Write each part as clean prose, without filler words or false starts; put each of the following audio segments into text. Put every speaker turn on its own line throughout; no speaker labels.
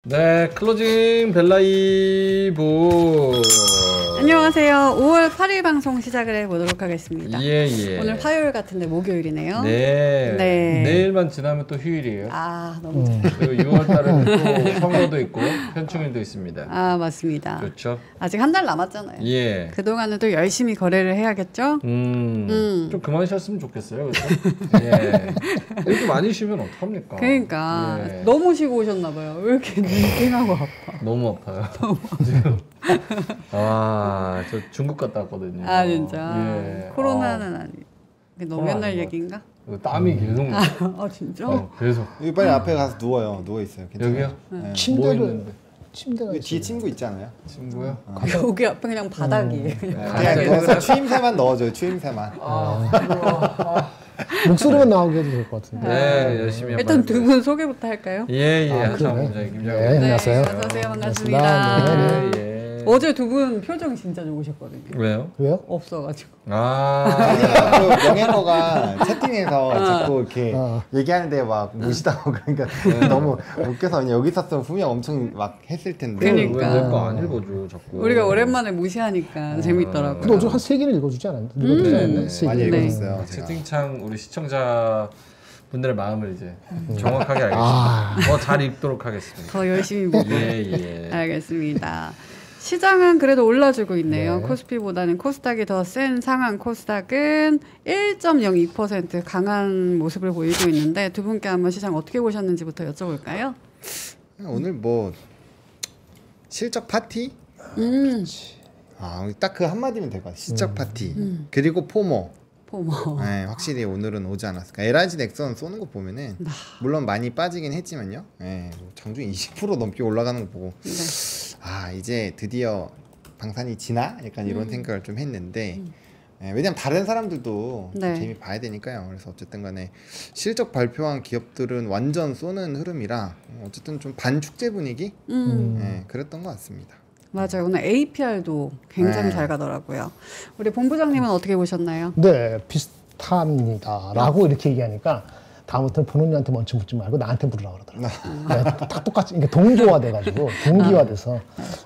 네, 클로징 벨라이브.
안녕하세요. 5월 8일 방송 시작을 해보도록 하겠습니다.
예.
오늘 화요일 같은데 목요일이네요.
네.
네.
내일만 지나면 또 휴일이에요.
아, 너무 좋다.
그리고 6월 달에는 또 선거도 있고 편충일도 있습니다.
아, 맞습니다.
좋죠.
아직 한 달 남았잖아요.
예.
그동안은 또 열심히 거래를 해야겠죠?
좀 그만 쉬었으면 좋겠어요. 그렇죠? 예. 이렇게 많이 쉬면 어떡합니까?
그러니까
예.
너무 쉬고 오셨나 봐요. 왜 이렇게 눈팅하고 아파?
너무 아파요. 지금. 아, 저 중국 갔다 왔거든요.
아, 진짜?
예.
코로나는 아니. 너무
코로나
옛날
아닌 것
얘기인가?
땀이 계속 나.
아, 진짜?
계속.
여기 빨리 앞에 가서 누워요. 누워 있어요. 괜찮아요?
여기요?
네.
뭐
침대를
있는데?
침대가
여기 뒤에
있어요.
친구 있잖아요.
친구요?
여기 앞에 그냥 바닥이에요.
그냥 누워서 추임새만 넣어줘요. 추임새만.
목소리만 나오게 해도 될 것 같은데.
네, 열심히
일단
한번
두 분 소개부터 할까요?
예,
아,
한참
그러네.
문제 김장훈.
네, 안녕하세요.
어서오세요. 반갑습니다.
반갑습니다.
예.
어제 두 분 표정이 진짜 좋으셨거든요.
왜요?
왜요?
없어가지고.
아니, 그 명예거가 채팅에서 자꾸 이렇게 얘기하는데 막 무시당하고 그러니까 너무 웃겨서 그냥 여기 있었으면 분명 엄청 막 했을 텐데.
그러니까.
왜내 거 안 읽어줘 자꾸.
우리가 오랜만에 무시하니까 재밌더라고요.
근데 어제 한 3개는 읽어주지 않았나? 읽어주지 않았나? 세
많이
개.
네.
읽었어요. 제가.
채팅창 우리 시청자 분들의 마음을 이제 정확하게 알겠습니다.
아.
더 잘 읽도록 하겠습니다.
더 열심히 보고.
예.
알겠습니다. 시장은 그래도 올라주고 있네요.
네.
코스피보다는 코스닥이 더 센 상황. 코스닥은 1.02% 강한 모습을 보이고 있는데 두 분께 한번 시장 어떻게 보셨는지부터 여쭤볼까요?
오늘 뭐 실적 파티? 딱 그 한마디면 될 것 같아요. 실적 파티. 그리고 포모.
포모.
네, 확실히 오늘은 오지 않았을까. LIG 넥선 쏘는 거 보면은 물론 많이 빠지긴 했지만요. 네, 뭐 장중 20% 넘게 올라가는 거 보고
네.
아 이제 드디어 방산이 지나? 약간 이런 생각을 좀 했는데 왜냐면 다른 사람들도
네.
재미 봐야 되니까요. 그래서 어쨌든 간에 실적 발표한 기업들은 완전 쏘는 흐름이라 어쨌든 좀 반축제 분위기? 그랬던 것 같습니다.
맞아요. 오늘 APR도 굉장히
네.
잘 가더라고요. 우리 본부장님은 어떻게 보셨나요?
네, 비슷합니다. 라고 이렇게 얘기하니까 다음부터는 본원이한테 먼저 묻지 말고 나한테 물으라고 그러더라고요. 네, 딱 똑같이, 그러니까 동조화돼가지고, 동기화돼서.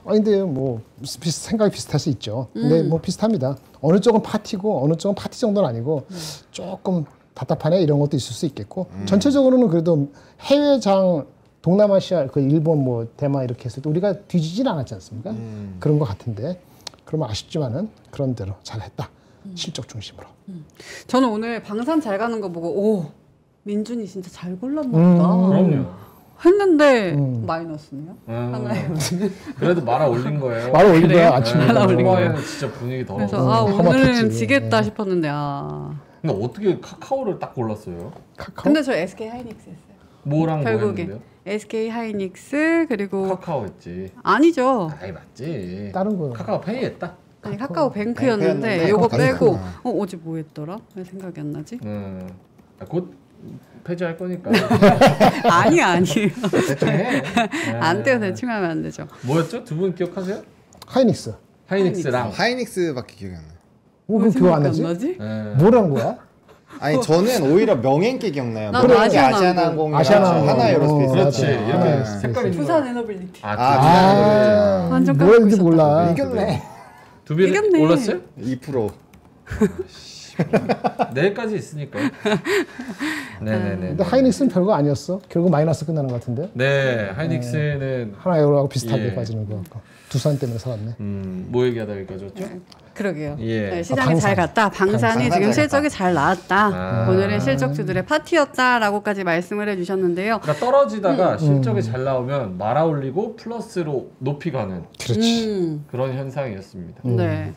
근데 뭐, 생각이 비슷할 수 있죠. 근데 뭐 비슷합니다. 어느 쪽은 파티고, 어느 쪽은 파티 정도는 아니고, 조금 답답하네 이런 것도 있을 수 있겠고, 전체적으로는 그래도 해외장, 동남아시아, 그 일본, 뭐 대만 이렇게 했을 때 우리가 뒤지진 않았지 않습니까? 그런 것 같은데, 그러면 아쉽지만은 그런 대로 잘했다. 실적 중심으로.
저는 오늘 방산 잘 가는 거 보고 오 민준이 진짜 잘 골랐나 보다
그럼요.
했는데 마이너스네요. 하나에.
그래도 말아 올린 거예요.
바로 올린
그래요?
거야, 아침에.
하나 올린 거예요.
초반에는 진짜 분위기 더러워.
그래서 아 오늘은
험악했지.
지겠다 싶었는데 아
근데 어떻게 카카오를 딱 골랐어요?
카카오?
근데 저 SK 하이닉스 했어요.
뭐랑 뭐
결국에
했는데요?
SK 하이닉스 그리고
카카오 했지.
아니죠.
아이 맞지.
다른 거.
카카오페이 했다.
아니 카카오뱅크였는데
뱅크였는데
요거
카카오
빼고 어제 뭐 했더라? 왜 생각이 안 나지?
곧 폐지할 거니까.
아니야.
대충 해.
안 돼요. 대충 하면 안 되죠.
뭐였죠? 두 분 기억하세요?
하이닉스.
하이닉스랑.
하이닉스밖에 기억이 안 나요.
왜 기억 안 나지?
네.
뭐라는 거야?
아니 저는 오히려 명행께 기억나요.
나도
명행이
아시아나항공.
아시아나항공이랑 하나에어로스페이스.
그렇지.
맞아.
이렇게 색깔 있는
부산 에너빌리티.
아,
완전
뭐였는지
까먹고
몰라.
이겼네.
두 배
이겼네.
올랐어요?
2%.
내일까지 있으니까. 네네네.
근데 하이닉스는 별거 아니었어. 결국 마이너스 끝나는 것 같은데.
네, 하이닉스는
하나 에어로하고 비슷하게
예.
빠지는 거 같고. 두산 때문에 살았네.
뭐 얘기하다 여기까지였죠?
그러게요.
예.
네, 시장이
방산.
잘 갔다. 방산이
방산
지금
잘
실적이
갔다.
잘 나왔다.
아.
오늘은 실적주들의 파티였다라고까지 말씀을 해주셨는데요.
그러니까 떨어지다가 실적이 잘 나오면 말아 올리고 플러스로 높이 가는
그렇지.
그런 현상이었습니다.
네.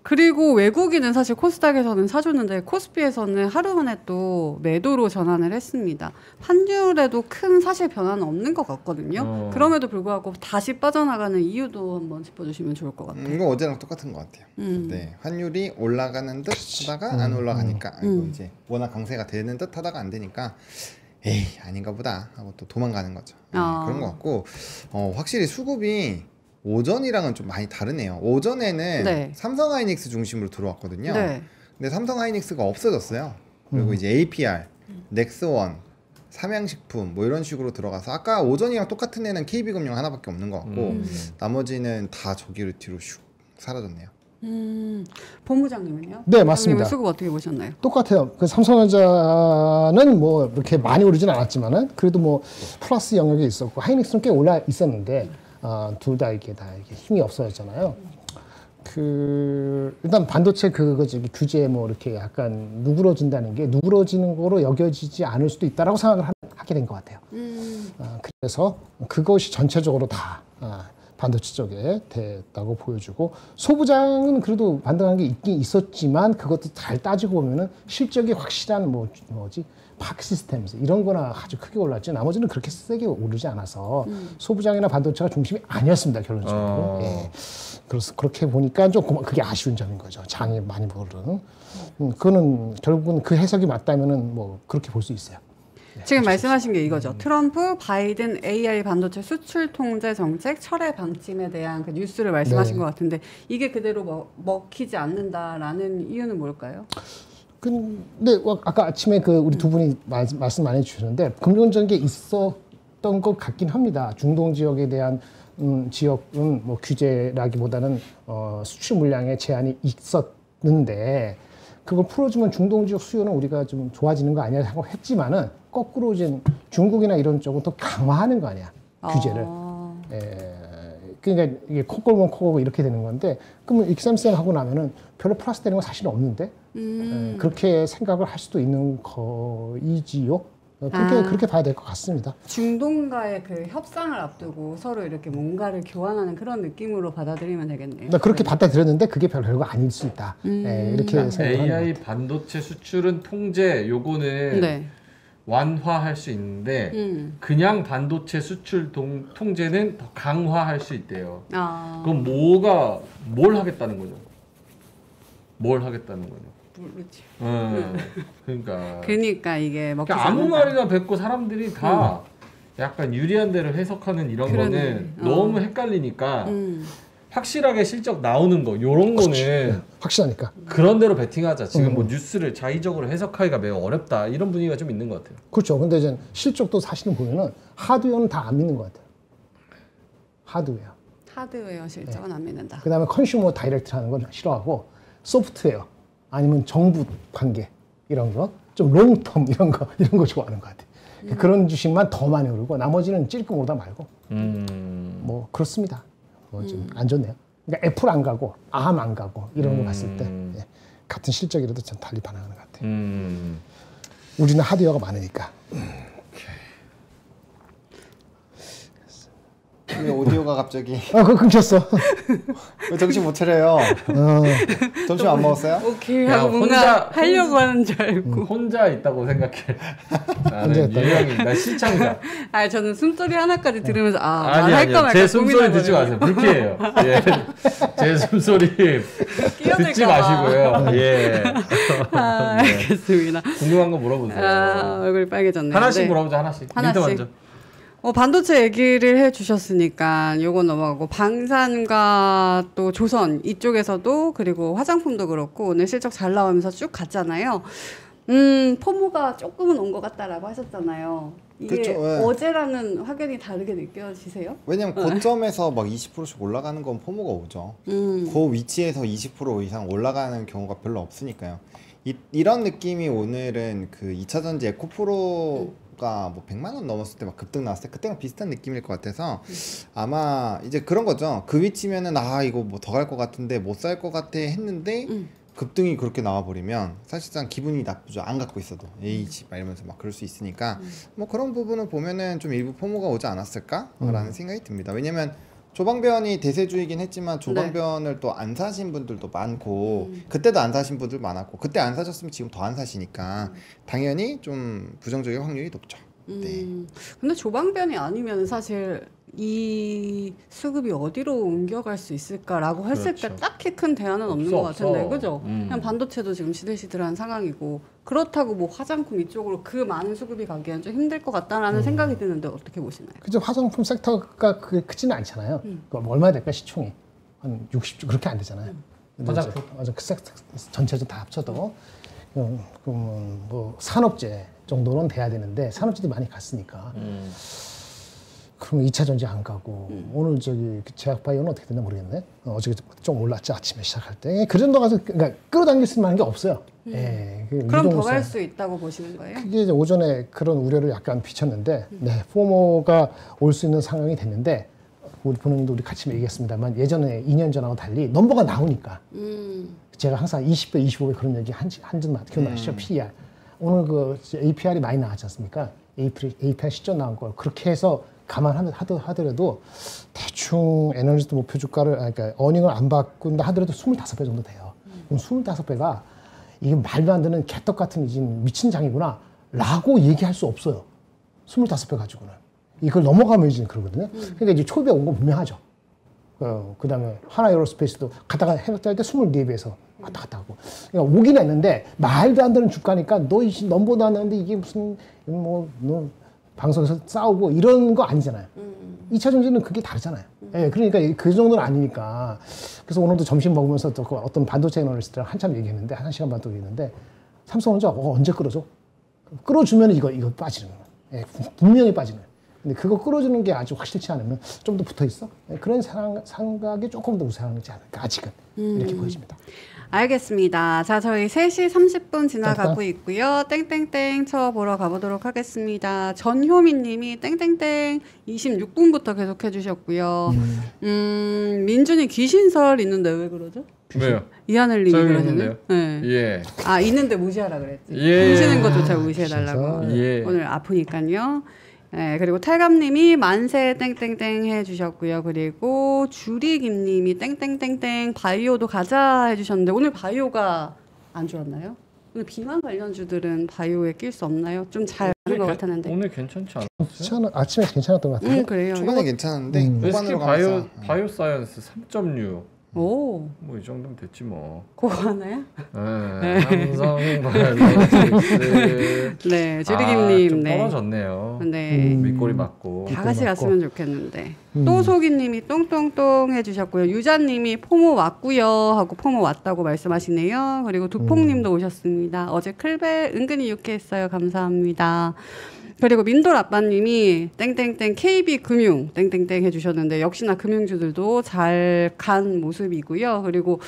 그리고 외국인은 사실 코스닥에서는 사줬는데 코스피에서는 하루 만에 또 매도로 전환을 했습니다. 환율에도 큰 사실 변화는 없는 것 같거든요. 그럼에도 불구하고 다시 빠져나가는 이유도 한번 짚어주시면 좋을 것 같아요.
이거 어제랑 똑같은 것 같아요. 네, 환율이 올라가는 듯 하다가 안 올라가니까 이거 이제 워낙 강세가 되는 듯 하다가 안 되니까 에이 아닌가 보다 하고 또 도망가는 거죠. 네, 그런 것 같고 확실히 수급이 오전이랑은 좀 많이 다르네요. 오전에는
네.
삼성 하이닉스 중심으로 들어왔거든요.
네.
근데 삼성 하이닉스가 없어졌어요. 그리고 이제 APR, 넥스원, 삼양식품 뭐 이런 식으로 들어가서 아까 오전이랑 똑같은 애는 KB금융 하나밖에 없는 것 같고 나머지는 다 저기로 뒤로 슉 사라졌네요.
본부장님은요?
네, 맞습니다.
수급 어떻게 보셨나요?
똑같아요. 그 삼성전자는 뭐 이렇게 많이 오르진 않았지만은 그래도 뭐 플러스 영역에 있었고 하이닉스는 꽤 올라 있었는데 둘 다 이게 힘이 없어졌잖아요. 그 일단 반도체 그거지 규제 뭐 이렇게 약간 누그러진다는 게 누그러지는 거로 여겨지지 않을 수도 있다라고 생각을 하게 된 것 같아요. 그래서 그것이 전체적으로 다 반도체 쪽에 됐다고 보여주고 소부장은 그래도 반등한 게 있긴 있었지만 그것도 잘 따지고 보면은 실적이 확실한 뭐지 파크 시스템즈 이런 거나 아주 크게 올랐지 나머지는 그렇게 세게 오르지 않아서 소부장이나 반도체가 중심이 아니었습니다 결론적으로. 예. 그래서 그렇게 보니까 조금 그게 아쉬운 점인 거죠. 장이 많이 오르는. 그거는 결국은 그 해석이 맞다면은 뭐 그렇게 볼 수 있어요.
지금 말씀하신 게 이거죠. 트럼프, 바이든 AI 반도체 수출 통제 정책 철회 방침에 대한 그 뉴스를 말씀하신 것 같은데 이게 그대로 먹히지 않는다라는 이유는 뭘까요?
근데 아까 아침에 그 우리 두 분이 말씀 많이 주셨는데 긍정적인 게 있었던 것 같긴 합니다. 중동 지역에 대한 지역은 뭐 규제라기보다는 수출 물량에 제한이 있었는데 그걸 풀어주면 중동 지역 수요는 우리가 좀 좋아지는 거 아니야 하고 했지만은 거꾸로 이제 중국이나 이런 쪽은 또 강화하는 거 아니야 규제를. 그러니까 이게 코 골면 코 골고 이렇게 되는 건데 그러면 익삼생 하고 나면은 별로 플러스 되는 건 사실은 없는데 그렇게 생각을 할 수도 있는 거이지요. 그렇게 봐야 될 것 같습니다.
중동과의 그 협상을 앞두고 서로 이렇게 뭔가를 교환하는 그런 느낌으로 받아들이면 되겠네요.
그렇게 받아들였는데 그게 별거 아닐 수 있다. 이렇게 생각을
AI 반도체 수출은 통제 요거는
네.
완화할 수 있는데 그냥 반도체 수출 통제는 더 강화할 수 있대요. 그럼 뭘 하겠다는 거죠? 뭘 하겠다는 거죠?
모르지.
그러니까
이게 먹히지
아무
않는다.
말이나 뱉고 사람들이 다 약간 유리한 대로 해석하는 이런 거는 너무 헷갈리니까 확실하게 실적 나오는 거 요런 거는
확실하니까
그런 대로 베팅하자. 지금 뭐 뉴스를 자의적으로 해석하기가 매우 어렵다 이런 분위기가 좀 있는 것 같아요.
그렇죠. 근데 이제 실적도 사실은 보면은 하드웨어는 다 안 믿는 것 같아요.
하드웨어 실적은 안 믿는다.
그다음에 컨슈머 다이렉트라는 건 싫어하고 소프트웨어 아니면 정부 관계 이런 거 좀 롱텀 이런 거 좋아하는 것 같아요. 그런 주식만 더 많이 오르고 나머지는 찔끔 오르다 말고 뭐 그렇습니다. 뭐 좀 안 좋네요. 그러니까 애플 안 가고 암 안 가고 이런 거 봤을 때 같은 실적이라도 좀 달리 반응하는 것 같아요. 우리는 하드웨어가 많으니까.
왜 오디오가 갑자기
그거 끊겼어.
왜 정신 못 차려요? 점심 안 먹었어요?
오케이 하고 뭔가 하려고 하는 줄 알고
혼자 있다고 생각해. 나는 유형이 나 시청자.
저는 숨소리 하나까지 들으면서 말할 거 말까
제 숨소리 듣지 마세요. 불쾌해요. 예. 제 숨소리 듣지 마시고요. 예.
알겠습니다.
궁금한 거 물어보세요.
얼굴이 빨개졌네요.
하나씩 물어보자. 하나씩. 민트 먼저.
반도체 얘기를 해주셨으니까 요건 넘어가고 방산과 또 조선 이쪽에서도 그리고 화장품도 그렇고 오늘 실적 잘 나오면서 쭉 갔잖아요. 포모가 조금은 온 것 같다라고 하셨잖아요. 이게
그렇죠,
어제랑은 확연히 다르게 느껴지세요?
왜냐면 고점에서 막 20%씩 올라가는 건 포모가 오죠. 그 위치에서 20% 이상 올라가는 경우가 별로 없으니까요. 이런 느낌이 오늘은 그 2차전지 에코프로가 뭐 100만 원 넘었을 때 막 급등 나왔을 때 그때랑 비슷한 느낌일 것 같아서 아마 이제 그런 거죠. 그 위치면은 이거 뭐 더 갈 것 같은데 못 살 것 같아 했는데 급등이 그렇게 나와버리면 사실상 기분이 나쁘죠. 안 갖고 있어도 에이지 막 이러면서 막 그럴 수 있으니까 뭐 그런 부분을 보면은 좀 일부 포모가 오지 않았을까라는 생각이 듭니다. 왜냐면 조방변이 대세주이긴 했지만 조방변을 또 안 사신 분들도 많고 그때도 안 사신 분들 많았고 그때 안 사셨으면 지금 더 안 사시니까 당연히 좀 부정적일 확률이 높죠. 네.
근데 조방변이 아니면 사실 이 수급이 어디로 옮겨갈 수 있을까라고 했을 때 딱히 큰 대안은 없는 것 같은데 그죠? 그냥 반도체도 지금 시들시들한 상황이고 그렇다고 뭐 화장품 이쪽으로 그 많은 수급이 가기엔 좀 힘들 것 같다라는 생각이 드는데 어떻게 보시나요?
그죠. 화장품 섹터가 그게 크지는 않잖아요. 얼마 될까 시총이 한 60조 그렇게 안 되잖아요.
화장품
맞아 그 섹터 전체적으로 다 합쳐도 그러면 뭐 산업재 정도는 돼야 되는데 산업재들이 많이 갔으니까 그러면 2차 전지 안 가고 오늘 저기 제약바이오는 어떻게 됐나 모르겠네. 어저께 좀 올랐지 아침에 시작할 때. 그 정도 가서 그러니까 끌어당길 수 있는 게 없어요. 예,
그럼 더 갈 수 있다고 보시는 거예요?
그게 이제 오전에 그런 우려를 약간 비쳤는데, 네, 포모가 올 수 있는 상황이 됐는데, 우리 본인도 우리 같이 얘기했습니다만 예전에 2년 전하고 달리 넘버가 나오니까 제가 항상 20배, 25배 그런 얘기 한점 기억나시죠? PER. 오늘 그 APR이 많이 나왔지 않습니까? APR 시점 나온 걸 그렇게 해서 감안하더라도 대충 에너지도 목표 주가를 그러니까 어닝을 안 바꾼다 하더라도 25배 정도 돼요. 그럼 25배가 이게 말도 안 되는 개떡 같은 미친 장이구나 라고 얘기할 수 없어요. 25배 가지고는. 이걸 넘어가면 이제 그러거든요. 그러니까 이제 초입에 온 건 분명하죠. 그 다음에 하나 에어로스페이스도 갔다가 해봤다 때 24배에서 왔다 갔다 하고. 그러니까 오긴 했는데 말도 안 되는 주가니까 너 넘버도 안 나는데 이게 무슨 너 방송에서 싸우고 이런 거 아니잖아요. 2차 전지는 그게 다르잖아요. 예, 그러니까 그 정도는 아니니까. 그래서 오늘도 점심 먹으면서 또 어떤 반도체 애널리스트랑 한참 얘기했는데, 1시간 반 동안 얘기했는데, 삼성전자 언제 끌어줘? 끌어주면 이거 빠지는 거예요. 예, 분명히 빠지는 거예요. 근데 그거 끌어주는 게 아주 확실치 않으면 좀 더 붙어 있어? 예, 그런 생각이 조금 더 우세하지 않을까, 아직은. 이렇게 보여집니다.
알겠습니다. 자, 저희 3시 30분 지나가고 있고요. 땡땡땡 쳐보러 가보도록 하겠습니다. 전효민 님이 땡땡땡 26분부터 계속 해주셨고요. 민준이 귀신설 있는데 왜 그러죠?
왜요?
이하늘 님이 그러시네요. 네.
예.
아, 있는데 무시하라 그랬지.
예.
보시는 것조차 무시해달라고.
예.
오늘 아프니까요. 네, 그리고 탈감님이 만세 땡땡땡 해주셨고요. 그리고 주리김님이 땡땡땡땡 바이오도 가자 해주셨는데 오늘 바이오가 안 좋았나요? 오늘 비만 관련주들은 바이오에 낄 수 없나요? 좀 잘 하는 것 같았는데.
오늘 괜찮지 않았어요?
아침에 괜찮았던 것 같아요.
그래요.
초반에 괜찮은데
SK
후반으로
바이오 사이언스 3.6.
오,
뭐 이 정도면 됐지 뭐.
그거 하나요?
네. 삼성 바이오틱스.
네, 주리김님.
좀
네.
떨어졌네요.
네.
밑꼬리 맞고.
다 같이 갔으면 좋겠는데. 또소기님이 똥똥똥 해주셨고요. 유자님이 포모 왔고요 하고 포모 왔다고 말씀하시네요. 그리고 두폭님도 오셨습니다. 어제 클벨 은근히 유쾌했어요. 감사합니다. 그리고 민돌 아빠님이 땡땡땡 KB금융 땡땡땡 해주셨는데 역시나 금융주들도 잘 간 모습이고요. 그리고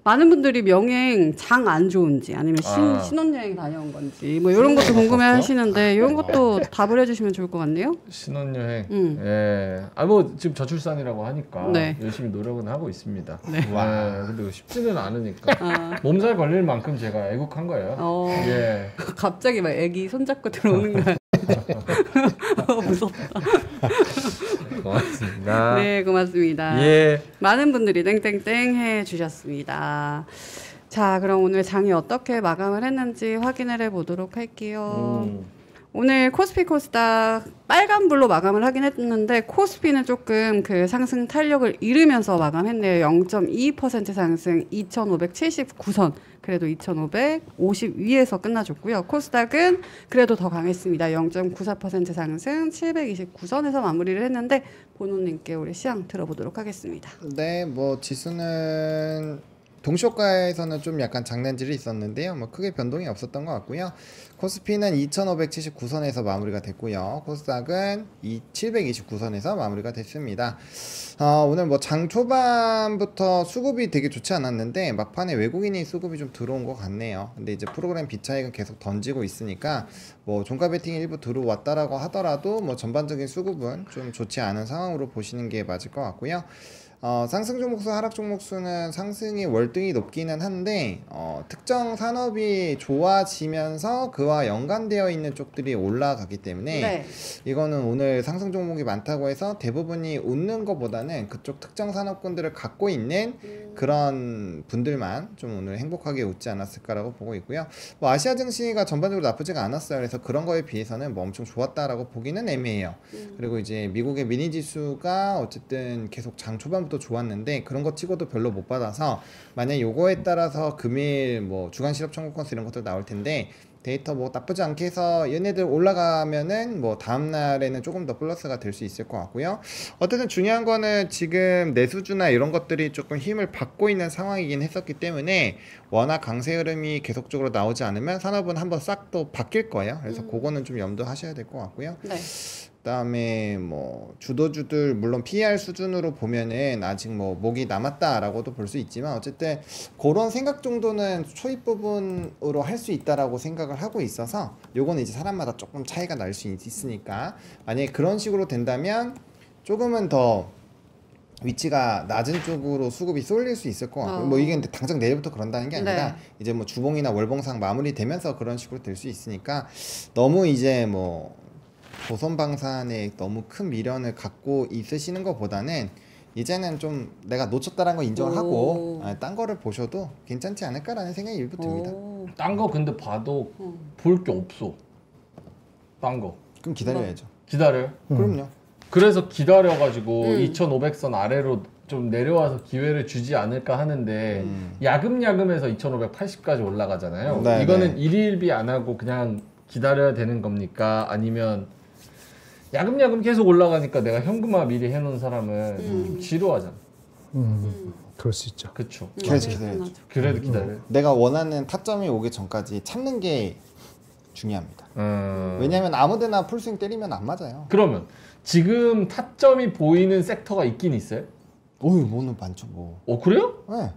많은 분들이 명행 장 안 좋은지 아니면 신혼여행 다녀온 건지 뭐 이런 것도 궁금해 하시는데 이런 것도 답을 해주시면 좋을 것 같네요.
신혼여행. 예. 뭐 지금 저출산이라고 하니까
네.
열심히 노력은 하고 있습니다.
네.
와. 근데 쉽지는 않으니까 몸살 걸릴 만큼 제가 애국한 거예요. 예.
갑자기 막 애기 손잡고 들어오는 거야. 무섭다.
고맙습니다.
네, 고맙습니다.
예.
많은 분들이 땡땡땡 해주셨습니다. 자, 그럼 오늘 장이 어떻게 마감을 했는지 확인을 해보도록 할게요. 오늘 코스피 코스닥 빨간불로 마감을 하긴 했는데 코스피는 조금 그 상승 탄력을 잃으면서 마감했네요. 0.2% 상승 2579선. 그래도 2550 위에서 끝나줬고요. 코스닥은 그래도 더 강했습니다. 0.94% 상승 729선에서 마무리를 했는데 본호님께 우리 시향 들어보도록 하겠습니다.
네, 뭐 지수는 동시효과에서는 좀 약간 장난질이 있었는데요. 뭐 크게 변동이 없었던 것 같고요. 코스피는 2579선에서 마무리가 됐고요. 코스닥은 729선에서 마무리가 됐습니다. 오늘 뭐 장 초반부터 수급이 되게 좋지 않았는데 막판에 외국인이 수급이 좀 들어온 것 같네요. 근데 이제 프로그램 비차익은 계속 던지고 있으니까 뭐 종가 베팅 일부 들어왔다라고 하더라도 뭐 전반적인 수급은 좀 좋지 않은 상황으로 보시는 게 맞을 것 같고요. 상승 종목수, 하락 종목수는 상승이 월등히 높기는 한데 특정 산업이 좋아지면서 그와 연관되어 있는 쪽들이 올라가기 때문에
네.
이거는 오늘 상승 종목이 많다고 해서 대부분이 웃는 것보다는 그쪽 특정 산업군들을 갖고 있는 그런 분들만 좀 오늘 행복하게 웃지 않았을까라고 보고 있고요. 뭐 아시아 증시가 전반적으로 나쁘지가 않았어요. 그래서 그런 거에 비해서는 뭐 엄청 좋았다라고 보기는 애매해요. 그리고 이제 미국의 미니 지수가 어쨌든 계속 장 초반부터 좋았는데 그런 거 치고도 별로 못 받아서 만약 요거에 따라서 금일 뭐 주간 실업 청구 건수 이런 것들 나올 텐데 데이터 뭐 나쁘지 않게 해서 얘네들 올라가면은 뭐 다음 날에는 조금 더 플러스가 될 수 있을 것 같고요. 어쨌든 중요한 거는 지금 내수주나 이런 것들이 조금 힘을 받고 있는 상황이긴 했었기 때문에 워낙 강세 흐름이 계속적으로 나오지 않으면 산업은 한번 싹 또 바뀔 거예요. 그래서 그거는 좀 염두하셔야 될 것 같고요.
네.
그다음에 뭐 주도주들 물론 PER 수준으로 보면은 아직 뭐 목이 남았다라고도 볼 수 있지만 어쨌든 그런 생각 정도는 초입 부분으로 할 수 있다라고 생각을 하고 있어서 요거는 이제 사람마다 조금 차이가 날 수 있으니까 만약에 그런 식으로 된다면 조금은 더 위치가 낮은 쪽으로 수급이 쏠릴 수 있을 것 같고요. 뭐 이게 근데 당장 내일부터 그런다는 게 아니라
네.
이제 뭐 주봉이나 월봉상 마무리되면서 그런 식으로 될 수 있으니까 너무 이제 뭐 조선방산에 너무 큰 미련을 갖고 있으시는 것보다는 이제는 좀 내가 놓쳤다는 거 인정을 하고 딴 거를 보셔도 괜찮지 않을까라는 생각이 일부 듭니다.
딴 거 근데 봐도 볼 게 없어. 딴 거.
그럼 기다려야죠.
기다려요?
그럼요.
그래서 기다려가지고 2,500선 아래로 좀 내려와서 기회를 주지 않을까 하는데 야금야금해서 2,580까지 올라가잖아요.
네,
이거는
네.
일일비 안 하고 그냥 기다려야 되는 겁니까? 아니면 야금야금 계속 올라가니까 내가 현금화 미리 해놓은 사람은 좀 지루하잖아.
그럴 수 있죠.
그쵸.
그래서 기다려야죠.
그래도 기다려요.
내가 원하는 타점이 오기 전까지 참는 게 중요합니다. 왜냐하면 아무데나 풀스윙 때리면 안 맞아요.
그러면 지금 타점이 보이는 섹터가 있긴 있어요?
오유 뭐는 많죠 뭐.
그래요?
네.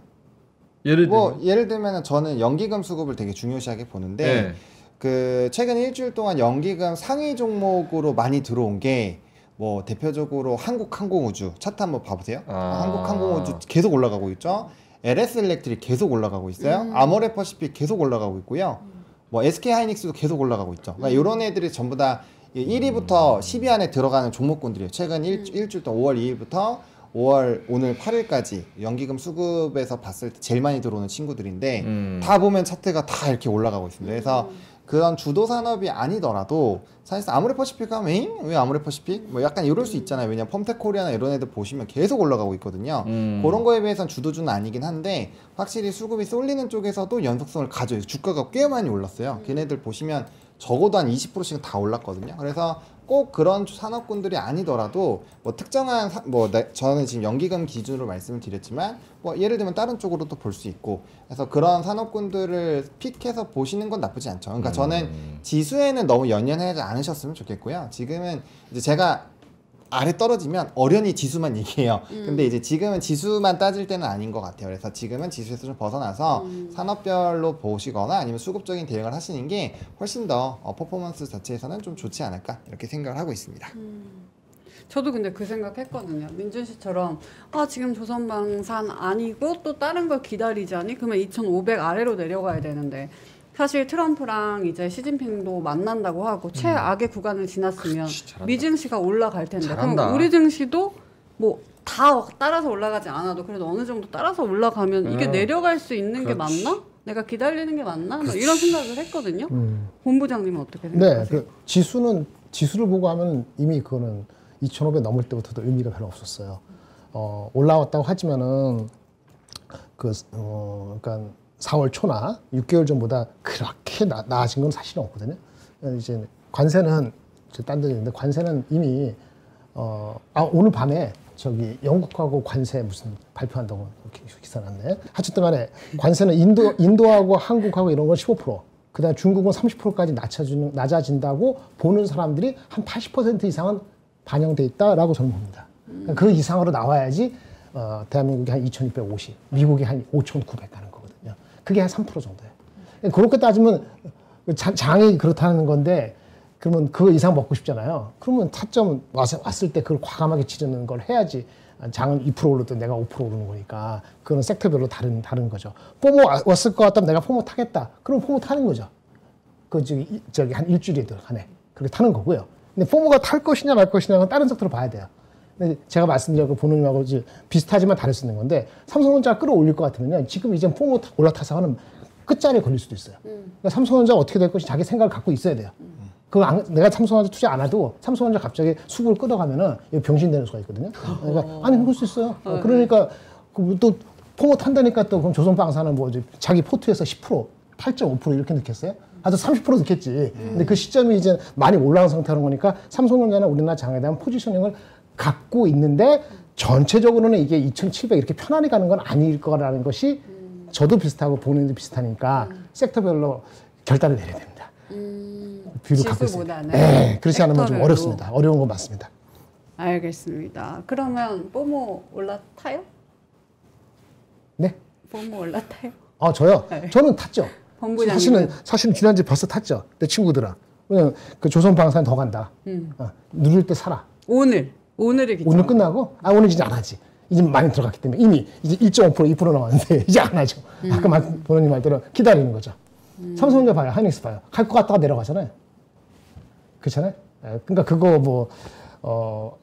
예를 들면
뭐 예를 들면 저는 연기금 수급을 되게 중요시하게 보는데
네.
그 최근 일주일 동안 연기금 상위 종목으로 많이 들어온 게 뭐 대표적으로 한국항공우주 차트 한번 봐보세요. 한국항공우주 계속 올라가고 있죠. LS일렉트릭 계속 올라가고 있어요. 아모레퍼시픽 계속 올라가고 있고요. 뭐 SK하이닉스도 계속 올라가고 있죠. 그러니까 이런 애들이 전부 다 1위부터 10위 안에 들어가는 종목군들이에요. 최근 일주일 동안 5월 2일부터 5월 오늘 8일까지 연기금 수급에서 봤을 때 제일 많이 들어오는 친구들인데 다 보면 차트가 다 이렇게 올라가고 있습니다. 그래서 그런 주도 산업이 아니더라도 사실상 아모레퍼시픽 하면 에잉? 왜 아모레퍼시픽? 뭐 약간 이럴 수 있잖아요. 왜냐면 펌텍코리아나 이런 애들 보시면 계속 올라가고 있거든요. 그런 거에 비해서는 주도주는 아니긴 한데 확실히 수급이 쏠리는 쪽에서도 연속성을 가져요. 주가가 꽤 많이 올랐어요. 걔네들 보시면 적어도 한 20%씩은 다 올랐거든요. 그래서 꼭 그런 산업군들이 아니더라도 뭐 특정한 저는 지금 연기금 기준으로 말씀을 드렸지만 뭐 예를 들면 다른 쪽으로도 볼 수 있고 그래서 그런 산업군들을 픽해서 보시는 건 나쁘지 않죠. 그러니까 저는 지수에는 너무 연연하지 않으셨으면 좋겠고요. 지금은 이제 제가 아래 떨어지면 어련히 지수만 얘기해요. 근데 이제 지금은 지수만 따질 때는 아닌 것 같아요. 그래서 지금은 지수에서 좀 벗어나서 산업별로 보시거나 아니면 수급적인 대응을 하시는 게 훨씬 더 퍼포먼스 자체에서는 좀 좋지 않을까 이렇게 생각을 하고 있습니다.
저도 근데 그 생각했거든요. 민준 씨처럼 지금 조선방산 아니고 또 다른 걸 기다리자니 그러면 2,500 아래로 내려가야 되는데 사실 트럼프랑 이제 시진핑도 만난다고 하고 최악의 구간을 지났으면 미 증시가 올라갈 텐데
잘한다.
그럼 우리 증시도 뭐 다 따라서 올라가지 않아도 그래도 어느 정도 따라서 올라가면 이게 내려갈 수 있는 게 맞나? 내가 기다리는 게 맞나? 뭐 이런 생각을 했거든요. 본부장님은 어떻게 생각하세요?
네, 그 지수를 보고 하면 이미 그거는 2,500 넘을 때부터도 의미가 별로 없었어요. 올라왔다고 하지만은 그러니까 4월 초나 6개월 전보다 그렇게 나아진 건 사실은 없거든요. 이제 관세는 딴 데 있는데 관세는 이미 오늘 밤에 저기 영국하고 관세 무슨 발표한다고 기사 났네. 하여튼 간에 관세는 인도하고 한국하고 이런 건 15%. 그다음에 중국은 30%까지 낮아진다고 보는 사람들이 한 80% 이상은 반영돼 있다라고 저는 봅니다. 그 이상으로 나와야지 대한민국이 한 2,650, 미국이 한 5,900 가는 거거든요. 그게 한 3% 정도예요. 그렇게 따지면 장이 그렇다는 건데 그러면 그 이상 먹고 싶잖아요. 그러면 타점 왔을 때 그걸 과감하게 치르는 걸 해야지. 장은 2% 오르든 내가 5% 오르는 거니까 그건 섹터별로 다른 거죠. 포모 왔을 것 같다면 내가 포모 타겠다. 그럼 포모 타는 거죠. 그 저기 한 일주일이든 간에 그렇게 타는 거고요. 근데 포모가 탈 것이냐 말 것이냐는 다른 섹터로 봐야 돼요. 근데 제가 말씀드린 그 보노님하고 비슷하지만 다를 수 있는 건데 삼성전자가 끌어올릴 것 같으면요. 지금 이제 포모 올라타서 하는 끝자리에 걸릴 수도 있어요. 그러니까 삼성전자가 어떻게 될 것이 자기 생각을 갖고 있어야 돼요. 내가 삼성전자 투자 안 해도 삼성전자 갑자기 수급을 끌어가면은 병신되는 수가 있거든요. 그러니까 아니 그럴 수 있어요. 그러니까 또 포모 탄다니까 또 그럼 조선방사는 뭐 자기 포트에서 10% 8.5% 이렇게 넣겠어요? 아주 30% 넣겠지. 근데 그 시점이 이제 많이 올라간 상태로 보니까 삼성전자는 우리나라 장에 대한 포지셔닝을 갖고 있는데 전체적으로는 이게 2,700 이렇게 편안히 가는 건 아닐 거라는 것이 저도 비슷하고 본인도 비슷하니까 섹터별로 결단을 내려야 됩니다. 뷰를 갖고 있습니다. 네, 그렇지 않으면 좀 어렵습니다. 어려운 건 맞습니다.
알겠습니다. 그러면 뽀모 올라타요?
네?
뽀모 올라타요?
아, 저요? 네. 저는 탔죠.
본부장님은?
사실은 지난주에 벌써 탔죠. 내 친구들아. 왜냐면 그 조선방산 더 간다. 누릴 때 사라.
오늘이 기차.
오늘 끝나고? 아, 오늘 이제 안 하지. 이제 많이 들어갔기 때문에 이미 이제 1.5% 2% 남았는데 이제 안 하죠. 아까 보너님 말대로 기다리는 거죠. 삼성전자 봐요. 하이닉스 봐요. 갈 것 같다가 내려가잖아요. 그렇잖아요. 그러니까 그거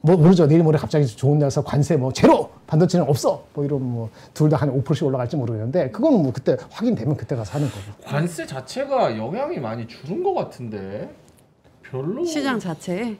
모르죠. 내일 모레 갑자기 좋은 날서 관세 제로 반도체는 없어. 이러면 둘 다 한 5%씩 올라갈지 모르겠는데 그건 그때 확인되면 그때 가서 하는 거고.
관세 자체가 영향이 많이 줄은 것 같은데 별로
시장 자체에.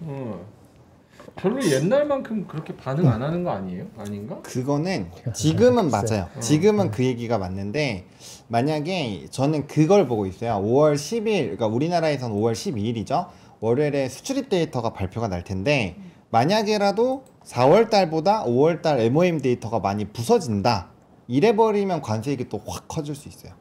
별로 옛날만큼 그렇게 반응 안 하는 거 아니에요? 아닌가?
그거는 지금은 맞아요. 지금은 그 얘기가 맞는데 만약에 저는 그걸 보고 있어요. 5월 10일, 그러니까 우리나라에서는 5월 12일이죠. 월요일에 수출입 데이터가 발표가 날 텐데 만약에라도 4월 달보다 5월 달 MOM 데이터가 많이 부서진다. 이래버리면 관세액이 또 확 커질 수 있어요.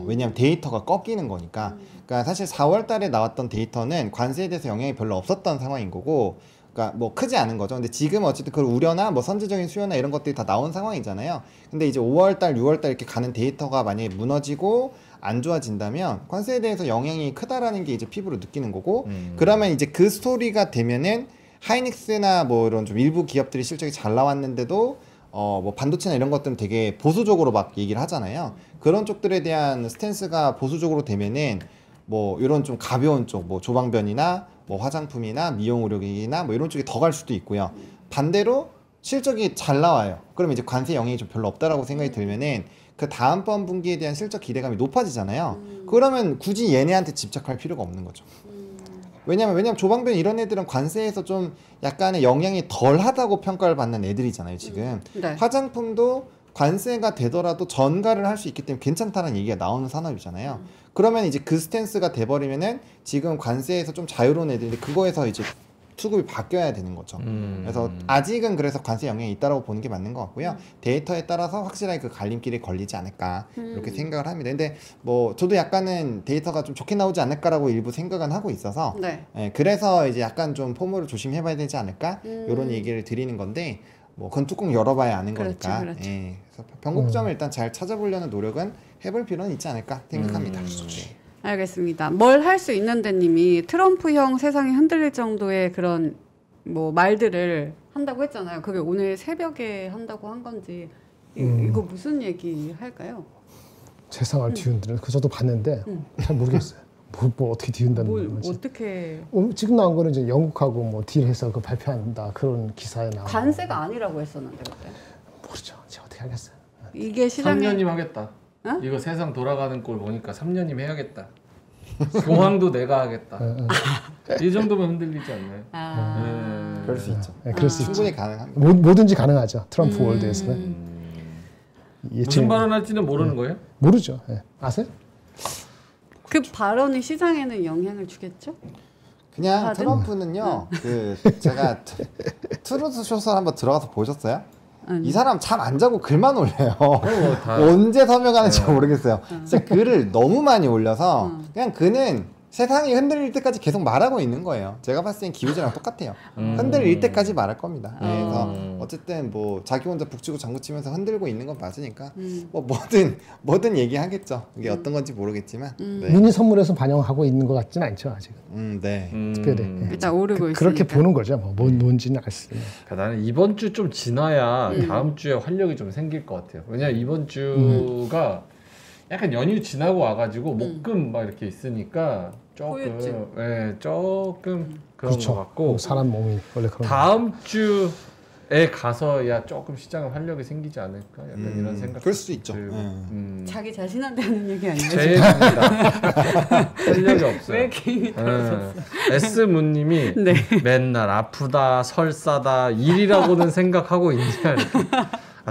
왜냐하면 데이터가 꺾이는 거니까. 그러니까 사실 4월 달에 나왔던 데이터는 관세에 대해서 영향이 별로 없었던 상황인 거고, 그러니까 크지 않은 거죠. 근데 지금 어쨌든 그 우려나 선제적인 수요나 이런 것들이 다 나온 상황이잖아요. 근데 이제 5월 달, 6월 달 이렇게 가는 데이터가 만약에 무너지고 안 좋아진다면 관세에 대해서 영향이 크다라는 게 이제 피부로 느끼는 거고, 그러면 이제 그 스토리가 되면은 하이닉스나 이런 좀 일부 기업들이 실적이 잘 나왔는데도 반도체나 이런 것들은 되게 보수적으로 막 얘기를 하잖아요. 그런 쪽들에 대한 스탠스가 보수적으로 되면은 이런 좀 가벼운 쪽, 조방변이나 화장품이나 미용 의료기기나 이런 쪽이 더 갈 수도 있고요. 반대로 실적이 잘 나와요. 그러면 이제 관세 영향이 좀 별로 없다라고 생각이 들면은 그 다음번 분기에 대한 실적 기대감이 높아지잖아요. 그러면 굳이 얘네한테 집착할 필요가 없는 거죠. 왜냐면 조방변 이런 애들은 관세에서 좀 약간의 영향이 덜하다고 평가를 받는 애들이잖아요, 지금.
네.
화장품도 관세가 되더라도 전가를 할 수 있기 때문에 괜찮다는 얘기가 나오는 산업이잖아요. 그러면 이제 그 스탠스가 돼버리면은 지금 관세에서 좀 자유로운 애들인데 그거에서 이제 수급이 바뀌어야 되는 거죠. 그래서 아직은 그래서 관세 영향이 있다라고 보는 게 맞는 것 같고요. 데이터에 따라서 확실하게 그 갈림길이 걸리지 않을까 이렇게 생각을 합니다. 근데 저도 약간은 데이터가 좀 좋게 나오지 않을까라고 일부 생각은 하고 있어서
네.
그래서 이제 약간 좀 포모를 조심해봐야 되지 않을까 이런 얘기를 드리는 건데 그건 뚜껑 열어봐야 아는 거니까.
그렇죠.
그래서 변곡점을 일단 잘 찾아보려는 노력은 해볼 필요는 있지 않을까 생각합니다. 네.
알겠습니다. 뭘 할 수 있는데 님이 트럼프형 세상이 흔들릴 정도의 그런 말들을 한다고 했잖아요. 그게 오늘 새벽에 한다고 한 건지 이거 무슨 얘기 할까요?
세상을 뒤흔드는 저도 봤는데 잘 모르겠어요. 어떻게 뒤흔다는 건지.
어떻게
지금 나온 거는 이제 영국하고 딜해서 발표한다 그런 기사에 나와.
관세가 아니라고 했었는데 그때.
모르죠. 제가 어떻게 하겠어요.
이게 시장에
3년이면 하겠다. 어? 이거 세상 돌아가는 꼴 보니까 3년이면 해야겠다. 공항도 내가 하겠다. 이 정도면 흔들리지 않나요?
그럴 수 있죠.
그럴 수
충분히
있죠.
가능합니다.
뭐든지 가능하죠. 트럼프 월드에서는.
무슨 발언할지는 모르는 거예요?
모르죠. 아세요?
그 발언이 시장에는 영향을 주겠죠?
그냥 트럼프는요. 제가 트루스 쇼스 한번 들어가서 보셨어요? 이 사람 잠 안 자고 글만 올려요. 언제 서명하는지 모르겠어요. 진짜 글을 너무 많이 올려서 그냥 그는 세상이 흔들릴 때까지 계속 말하고 있는 거예요. 제가 봤을 땐 기우제랑 똑같아요. 흔들릴 때까지 말할 겁니다. 그래서 어쨌든 자기 혼자 북치고 장구치면서 흔들고 있는 건 맞으니까 뭐든 얘기하겠죠. 이게 어떤 건지 모르겠지만 네.
미니 선물에서 반영하고 있는 것 같지는 않죠 아직은.
네.
특별히
일단 오르고 있으니까.
그렇게 보는 거죠. 뭔지는 알 수 있는.
그러니까 나는 이번 주 좀 지나야 다음 주에 활력이 좀 생길 것 같아요. 왜냐면 이번 주가 약간 연휴 지나고 와가지고 목금 막 이렇게 있으니까 조금 그런
그렇죠.
것 같고
사람 몸이 원래 그런.
다음 주에 가서야 조금 시장에 활력이 생기지 않을까 약간 이런 생각.
그럴 수도 있죠.
자기 자신한테 하는 얘기 아니에요?
제 얘기입니다. 활력이 없어요.
왜 개인이 들었었어?
S문님이
네.
맨날 아프다, 설사다, 일이라고는 생각하고 있냐 이렇게.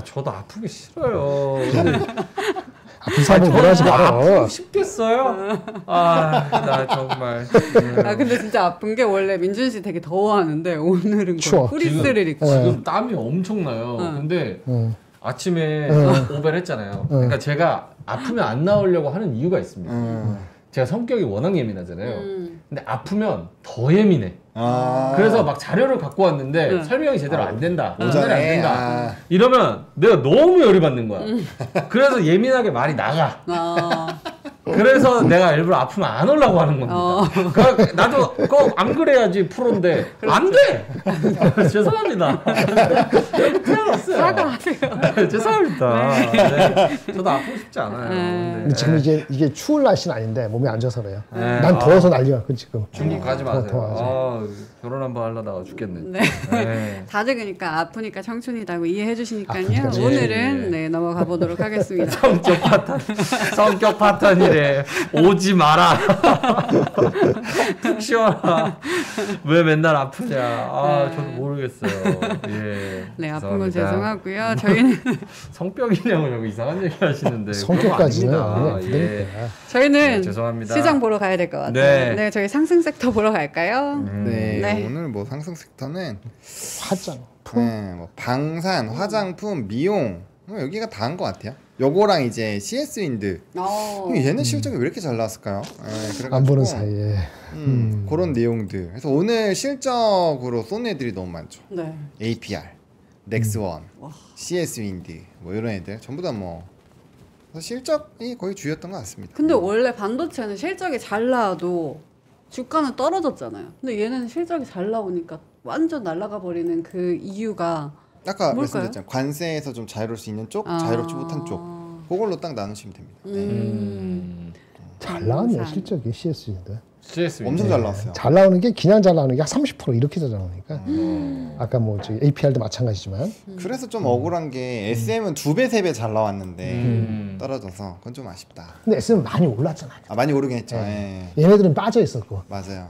저도 아프기 싫어요. 근데
아픈 사람은 뭐라 하지 말아.
아프고 싶겠어요? 나 정말.
근데 진짜 아픈 게 원래 민준 씨 되게 더워하는데 오늘은
추워.
프리스를 입고.
지금 땀이 엄청나요. 근데 아침에 오벨 했잖아요. 그러니까 제가 아프면 안 나오려고 하는 이유가 있습니다. 제가 성격이 워낙 예민하잖아요. 근데 아프면 더 예민해. 그래서 막 자료를 갖고 왔는데 설명이 제대로 안 된다. 오전에 안 된다. 이러면 내가 너무 열이 받는 거야. 그래서 예민하게 말이 나가. 그래서 내가 일부러 아프면 안 오려고 하는 겁니다. 나도 꼭 안 그래야지 프로인데 안 돼. 죄송합니다. 태어났어요.
사과하세요.
죄송합니다. 네. 저도 아프고 싶지 않아요.
근데 지금 이게 추울 날씨는 아닌데 몸이 안 좋아서 그래요. 난 더워서 난리야 지금.
중국 가지 마세요. 결혼 한번 하려다가 죽겠네.
네. 다들 그러니까 아프니까 청춘이다고 이해해 주시니까요. 오늘은 넘어가 보도록 하겠습니다.
성격 파탄이래. 오지 마라. 푹 쉬어라. 왜 맨날 아프냐. 저도 모르겠어요. 예.
네, 아픈 건 죄송하고요. 저희는
성병이냐고 여기 이상한 얘기 하시는데.
성격까지는
예.
저희는
죄송합니다.
시장 보러 가야 될 것 같아요. 네, 저희 상승 섹터 보러 갈까요?
네. 오늘 뭐 상승 섹터는
화장품,
뭐 방산, 화장품, 미용 여기가 다 한 것 같아요. 요거랑 이제 CS 윈드. 얘는 실적이 왜 이렇게 잘 나왔을까요?
안 보는 사이에.
그런 내용들. 그래서 오늘 실적으로 쏜 애들이 너무 많죠.
네.
APR, 넥스원, CS 윈드 뭐 이런 애들 전부 다 뭐 실적이 거의 주였던 것 같습니다.
근데 원래 반도체는 실적이 잘 나와도 주가는 떨어졌잖아요. 근데 얘는 실적이 잘 나오니까 완전 날아가 버리는 그 이유가
아까 말씀드렸잖아요. 관세에서 좀 자유로울 수 있는 쪽, 자유롭지 못한 쪽. 그걸로 딱 나누시면 됩니다.
잘 나왔네요 실적이 CS인데.
엄청 잘 나왔어요.
잘 나오는 게 그냥 잘 나오는 게 한 30% 이렇게 잘 나오니까. 아까 뭐 APR도 마찬가지지만.
그래서 좀 억울한 게 SM은 2배, 3배 잘 나왔는데 떨어져서 그건 좀 아쉽다.
근데 SM은 많이 올랐잖아요.
많이 오르긴 했죠.
얘네들은 빠져 있었고.
맞아요.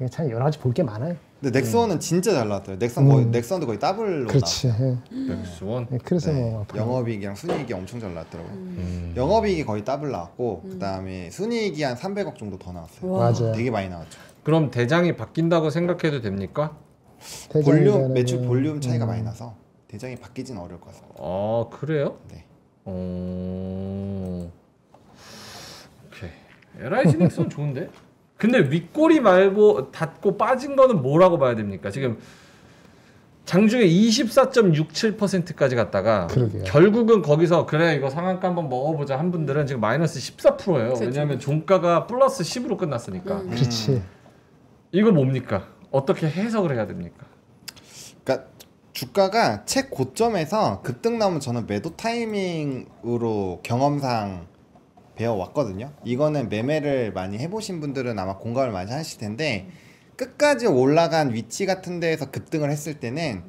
참 여러 가지 볼 게 많아요.
근데 넥스원은 진짜 잘 나왔더라고요. 넥스원도 거의 더블로
그렇지.
넥스원.
그래서 뭐
영업이익이랑 순이익이 엄청 잘 나왔더라고요. 영업이익이 거의 더블 나왔고 그다음에 순이익이 한 300억 정도 더 나왔어요.
맞아요.
되게 많이 나왔죠.
그럼 대장이 바뀐다고 생각해도 됩니까?
매출 볼륨 차이가 많이 나서 대장이 바뀌지는 어려울 것 같습니다.
그래요?
네.
오케이. LIG 넥스원 좋은데? 근데 윗꼬리 말고 닫고 빠진 거는 뭐라고 봐야 됩니까? 지금 장중에 24.67%까지 갔다가 결국은 거기서 그래 이거 상한가 한번 먹어보자 한 분들은 지금 마이너스 14%예요. 왜냐하면 종가가 플러스 10으로 끝났으니까.
그렇지.
이거 뭡니까? 어떻게 해석을 해야 됩니까?
그러니까 주가가 최고점에서 급등 나오면 저는 매도 타이밍으로 경험상 배워왔거든요. 이거는 매매를 많이 해보신 분들은 아마 공감을 많이 하실 텐데 끝까지 올라간 위치 같은 데에서 급등을 했을 때는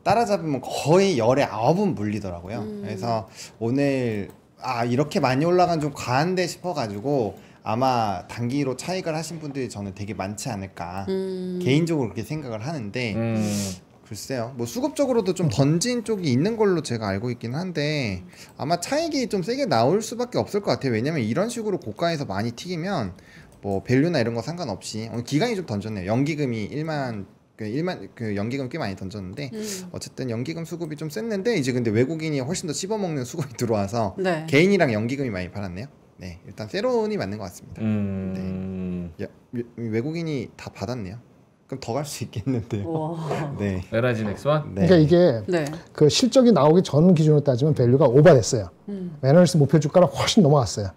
따라잡으면 거의 열에 9은 물리더라고요. 그래서 오늘 이렇게 많이 올라간 좀 과한데 싶어가지고 아마 단기로 차익을 하신 분들이 저는 되게 많지 않을까 개인적으로 그렇게 생각을 하는데 글쎄요. 뭐 수급적으로도 좀 던진 쪽이 있는 걸로 제가 알고 있긴 한데 아마 차익이 좀 세게 나올 수밖에 없을 것 같아요. 왜냐면 이런 식으로 고가에서 많이 튀기면 뭐 밸류나 이런 거 상관없이 오늘 기간이 좀 던졌네요. 연기금이 1만 그 연기금 꽤 많이 던졌는데 어쨌든 연기금 수급이 좀 셌는데 이제 근데 외국인이 훨씬 더 씹어먹는 수급이 들어와서 개인이랑 연기금이 많이 팔았네요. 네, 일단 세론이 맞는 것 같습니다. 네. 외국인이 다 받았네요. 그럼 더 갈 수 있겠는데요. 네.
LIG 넥스원?
그러니까 이게 그 실적이 나오기 전 기준으로 따지면 밸류가 오버됐어요. 애널리스트 목표 주가를 훨씬 넘어갔어요.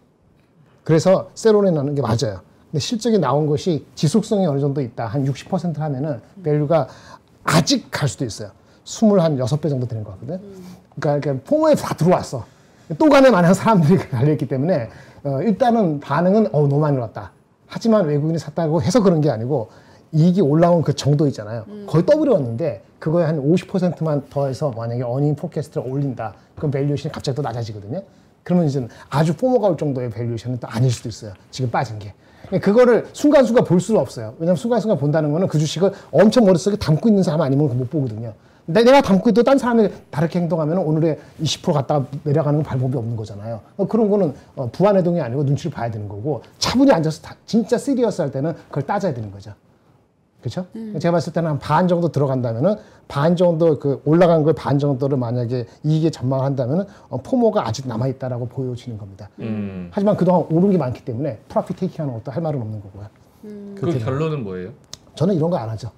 그래서 세론에 넣는 게 맞아요. 근데 실적이 나온 것이 지속성이 어느 정도 있다. 한 60% 하면은 밸류가 아직 갈 수도 있어요. 26배 정도 되는 것 같거든. 그러니까 포모에 다 들어왔어. 또 가네 많은 사람들이 달려있기 때문에 일단은 반응은 너무 많이 올랐다. 하지만 외국인이 샀다고 해서 그런 게 아니고 이익이 올라온 그 정도 있잖아요. 거의 더블이 왔는데 그거에 한 50%만 더해서 만약에 어닝 포캐스트를 올린다. 그럼 밸류에이션이 갑자기 또 낮아지거든요. 그러면 이제 아주 포모가 올 정도의 밸류에이션은 또 아닐 수도 있어요. 지금 빠진 게. 그거를 순간순간 볼 수는 없어요. 왜냐면 순간순간 본다는 거는 그 주식을 엄청 머릿속에 담고 있는 사람 아니면 못 보거든요. 내가 담고 있도 딴 사람이 다르게 행동하면 오늘의 20% 갔다가 내려가는 방법이 없는 거잖아요. 그런 거는 부안해동이 아니고 눈치를 봐야 되는 거고 차분히 앉아서 진짜 시리어스 할 때는 그걸 따져야 되는 거죠. 그렇죠? 제가 봤을 때는 한 반 정도 들어간다면은 반 정도 그 올라간 걸 반 정도를 만약에 이익에 전망을 한다면은 포모가 아직 남아 있다라고 보여지는 겁니다. 하지만 그동안 오른 게 많기 때문에 프로핏 테이킹하는 것도 할 말은 없는 거고요.
그 결론은 뭐예요?
저는 이런 거 안 하죠.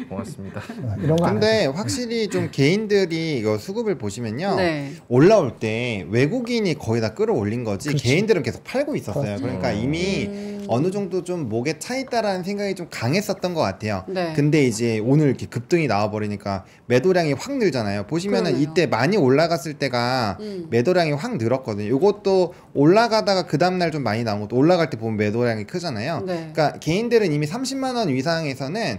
고맙습니다.
이런 거 안
근데
하죠.
확실히 좀 개인들이 이거 수급을 보시면요.
네.
올라올 때 외국인이 거의 다 끌어올린 거지
그렇지.
개인들은 계속 팔고 있었어요. 그러니까 이미 어느 정도 좀 목에 차 있다라는 생각이 좀 강했었던 것 같아요.
네.
근데 이제 오늘 이렇게 급등이 나와버리니까 매도량이 확 늘잖아요. 보시면은
그러네요.
이때 많이 올라갔을 때가 매도량이 확 늘었거든요. 이것도 올라가다가 그 다음날 좀 많이 나온 것도 올라갈 때 보면 매도량이 크잖아요.
네.
그러니까 개인들은 이미 30만 원 이상에서는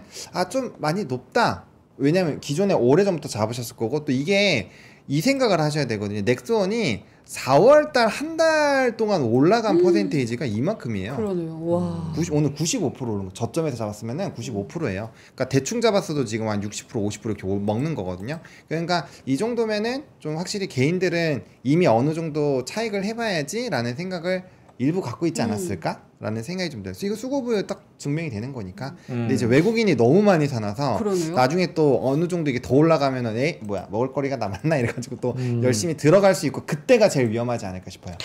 좀 많이 높다. 왜냐면 기존에 오래전부터 잡으셨을 거고 또 이게 이 생각을 하셔야 되거든요. 넥스원이 4월달 한 달 동안 올라간 퍼센테이지가 이만큼이에요.
그러네요. 와.
오늘 95% 오른 거. 저점에서 잡았으면은 95%예요. 그러니까 대충 잡았어도 지금 한 60% 50% 이렇게 먹는 거거든요. 그러니까 이 정도면은 좀 확실히 개인들은 이미 어느 정도 차익을 해봐야지라는 생각을 일부 갖고 있지 않았을까라는 생각이 좀 들어요. 이거 수급을 딱 증명이 되는 거니까. 근데 이제 외국인이 너무 많이 사놔서
그러네요.
나중에 또 어느 정도 이게 더 올라가면은 뭐야 먹을거리가 남았나 이래가지고 또 열심히 들어갈 수 있고 그때가 제일 위험하지 않을까 싶어요.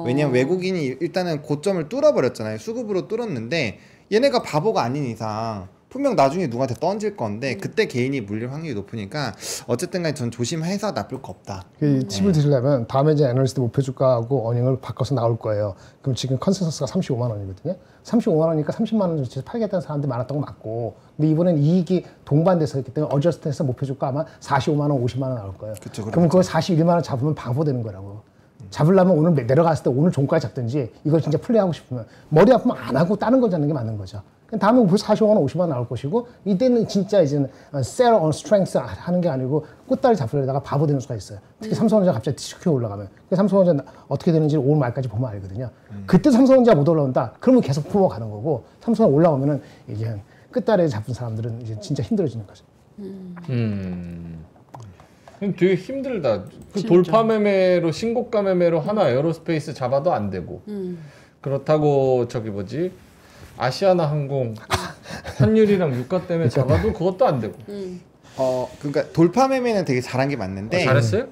왜냐면 외국인이 일단은 고점을 뚫어버렸잖아요. 수급으로 뚫었는데 얘네가 바보가 아닌 이상 분명 나중에 누구한테 던질 건데 그때 개인이 물릴 확률이 높으니까 어쨌든 간에 전 조심해서 나쁠 거 없다.
팁을 드리려면 다음에 이제 애널리스트 목표 주가하고 어닝을 바꿔서 나올 거예요. 그럼 지금 컨센서스가 35만 원이거든요. 35만 원이니까 30만 원 주체에서 팔겠다는 사람들이 많았던 거 맞고 근데 이번엔 이익이 동반돼서 있기 때문에 어저스트해서 목표 주가 아마 45만 원, 50만 원 나올 거예요.
그쵸,
그럼 그거 41만 원 잡으면 방포되는 거라고. 잡으려면 오늘 내려갔을 때 오늘 종가에 잡든지 이걸 진짜 플레이하고 싶으면 머리 아프면 안 하고 다른 거 잡는 게 맞는 거죠. 다음에 45만 원, 50만 원 나올 것이고 이때는 진짜 이제는 sell on strength 하는 게 아니고 꽃다리 잡으려다가 바보 되는 수가 있어요. 특히 삼성전자 갑자기 튀 올라가면 삼성전자 어떻게 되는지 오늘 말까지 보면 알거든요. 그때 삼성전자 못 올라온다. 그러면 계속 풀어 가는 거고 삼성이 올라오면은 이제 끝다리에 잡은 사람들은 이제 진짜 힘들어지는 거죠.
되게 힘들다. 그 돌파 매매로 신고가 매매로 하나 에어로스페이스 잡아도 안 되고 그렇다고 저기 뭐지 아시아나 항공 환율이랑 유가 때문에 잡아도 그것도 안 되고.
그러니까 돌파 매매는 되게 잘한 게 맞는데
잘했어요?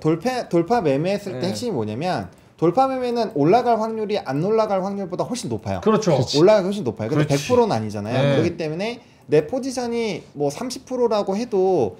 돌파 매매했을 때 핵심이 뭐냐면 돌파 매매는 올라갈 확률이 안 올라갈 확률보다 훨씬 높아요.
그렇죠.
올라갈 훨씬 높아요. 근데
그렇지.
100%는 아니잖아요.
네.
그렇기 때문에 내 포지션이 뭐 30%라고 해도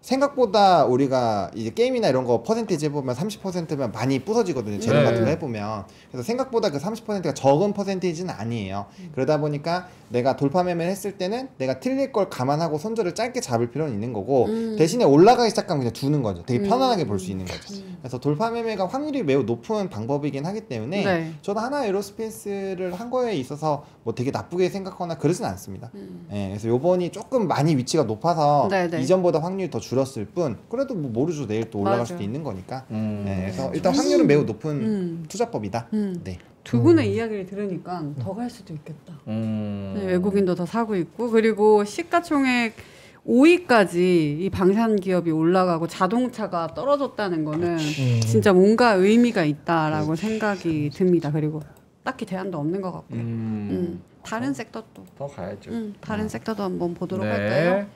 생각보다 우리가 이제 게임이나 이런 거 퍼센테이지 해보면 30%면 많이 부서지거든요. 재능 같은 거 해보면. 그래서 생각보다 그 30%가 적은 퍼센테이지는 아니에요. 그러다 보니까 내가 돌파 매매를 했을 때는 내가 틀릴 걸 감안하고 손절을 짧게 잡을 필요는 있는 거고 대신에 올라가기 시작하면 그냥 두는 거죠. 되게 편안하게 볼 수 있는 거죠. 그래서 돌파 매매가 확률이 매우 높은 방법이긴 하기 때문에
네.
저도 하나 에어로스페이스를 한 거에 있어서 뭐 되게 나쁘게 생각하거나 그러진 않습니다. 예, 그래서 요번이 조금 많이 위치가 높아서
네네.
이전보다 확률이 더 줄었을 뿐 그래도 뭐 모르죠. 내일 또 올라갈
맞아요.
수도 있는 거니까. 예, 그래서 일단 확률은 매우 높은 투자법이다. 네.
두 분의 이야기를 들으니까 더 갈 수도 있겠다. 네, 외국인도 더 사고 있고 그리고 시가총액 5위까지 이 방산 기업이 올라가고 자동차가 떨어졌다는 거는 진짜 뭔가 의미가 있다라고 생각이 듭니다. 그리고 딱히 대안도 없는 것 같고요. 다른 섹터도
더 가야죠.
다른 섹터도 한번 보도록
네.
할까요?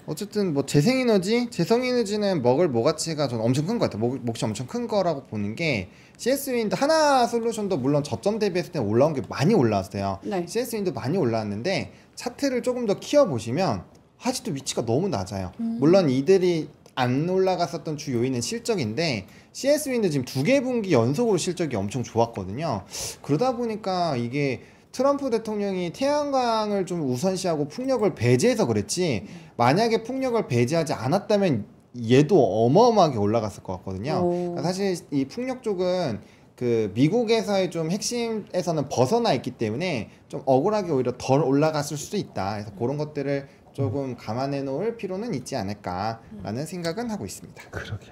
어쨌든 뭐 재생에너지는 먹을 모가치가 저는 엄청 큰 것 같아요. 몫이 엄청 큰 거라고 보는 게 CS윈드 하나 솔루션도 물론 저점 대비했을 때 올라온 게 많이 올라왔어요.
네.
CS윈드 많이 올라왔는데 차트를 조금 더 키워보시면 아직도 위치가 너무 낮아요. 물론 이들이 안 올라갔었던 주 요인은 실적인데 CS윈드 지금 2개 분기 연속으로 실적이 엄청 좋았거든요. 그러다 보니까 이게 트럼프 대통령이 태양광을 좀 우선시하고 풍력을 배제해서 그랬지 만약에 풍력을 배제하지 않았다면 얘도 어마어마하게 올라갔을 것 같거든요. 그러니까 사실 이 풍력 쪽은 그 미국에서의 좀 핵심에서는 벗어나 있기 때문에 좀 억울하게 오히려 덜 올라갔을 수도 있다. 그래서 그런 것들을 조금 감안해 놓을 필요는 있지 않을까라는 생각은 하고 있습니다.
그러게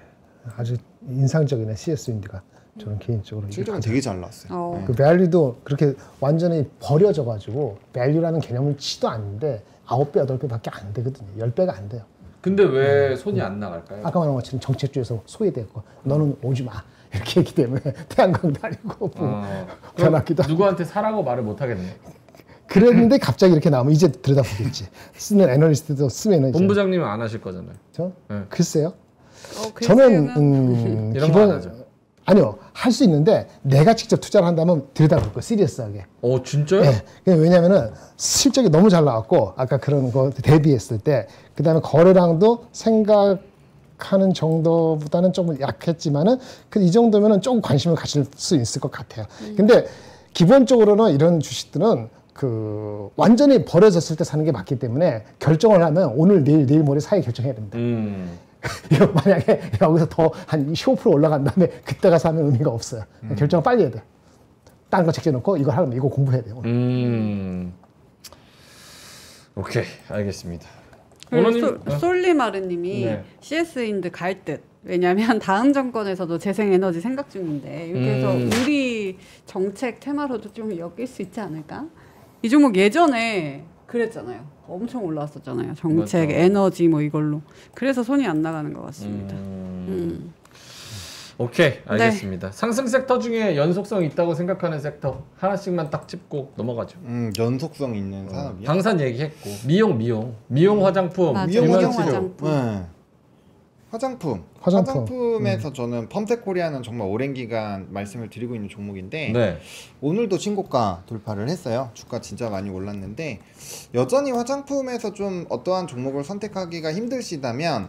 아주 인상적이네 CS윈드가. 저는 개인적으로
실적은 되게 잘 나왔어요.
그 밸류도 그렇게 완전히 버려져 가지고 밸류라는 개념을 치도 않는데 9배, 8배밖에 안 되거든요. 10배가 안 돼요.
근데 왜 손이 안 나갈까요?
아까 말한 것처럼 정책주에서 소외됐고 너는 오지 마 이렇게 했기 때문에 태양광도 아니고 변하기도 하고
누구한테 사라고 말을 못 하겠네.
그랬는데 갑자기 이렇게 나오면 이제 들여다보겠지. 쓰는 애널리스트도 쓰면은
본부장님은 안 하실 거잖아요.
저?
네.
글쎄요.
저는
이런 거 안 하죠.
아니요. 할 수 있는데 내가 직접 투자를 한다면 들여다볼 거예요. 시리어스하게.
진짜요?
네. 왜냐면은 실적이 너무 잘 나왔고 아까 그런 거 대비했을 때 그다음에 거래량도 생각하는 정도보다는 조금 약했지만은 이 정도면은 조금 관심을 가질 수 있을 것 같아요. 근데 기본적으로는 이런 주식들은 완전히 버려졌을 때 사는 게 맞기 때문에 결정을 하면 오늘 내일 모레 사이 결정해야 됩니다. 이거 만약에 여기서 더 한 15% 올라간 다음에 그때가 사면 의미가 없어요. 결정을 빨리 해야 돼. 다른 거 제껴놓고 이거 하면 이거 공부해야 돼요.
오케이, 알겠습니다.
솔리마르님이 네. CS인드 갈 듯. 왜냐하면 다음 정권에서도 재생에너지 생각 중인데 이렇게 해서 우리 정책 테마로도 좀 엮일 수 있지 않을까? 이 종목 예전에 그랬잖아요. 엄청 올라왔었잖아요. 정책, 맞아. 에너지 뭐 이걸로. 그래서 손이 안 나가는 것 같습니다.
오케이, 알겠습니다. 네. 상승 섹터 중에 연속성 있다고 생각하는 섹터 하나씩만 딱 짚고 넘어가죠.
연속성 있는 산업이요?
방산 얘기했고 미용 화장품,
미용 화장품.
네. 화장품에서 저는 펌텍코리아는 정말 오랜 기간 말씀을 드리고 있는 종목인데 네. 오늘도 신고가 돌파를 했어요. 주가 진짜 많이 올랐는데 여전히 화장품에서 좀 어떠한 종목을 선택하기가 힘드시다면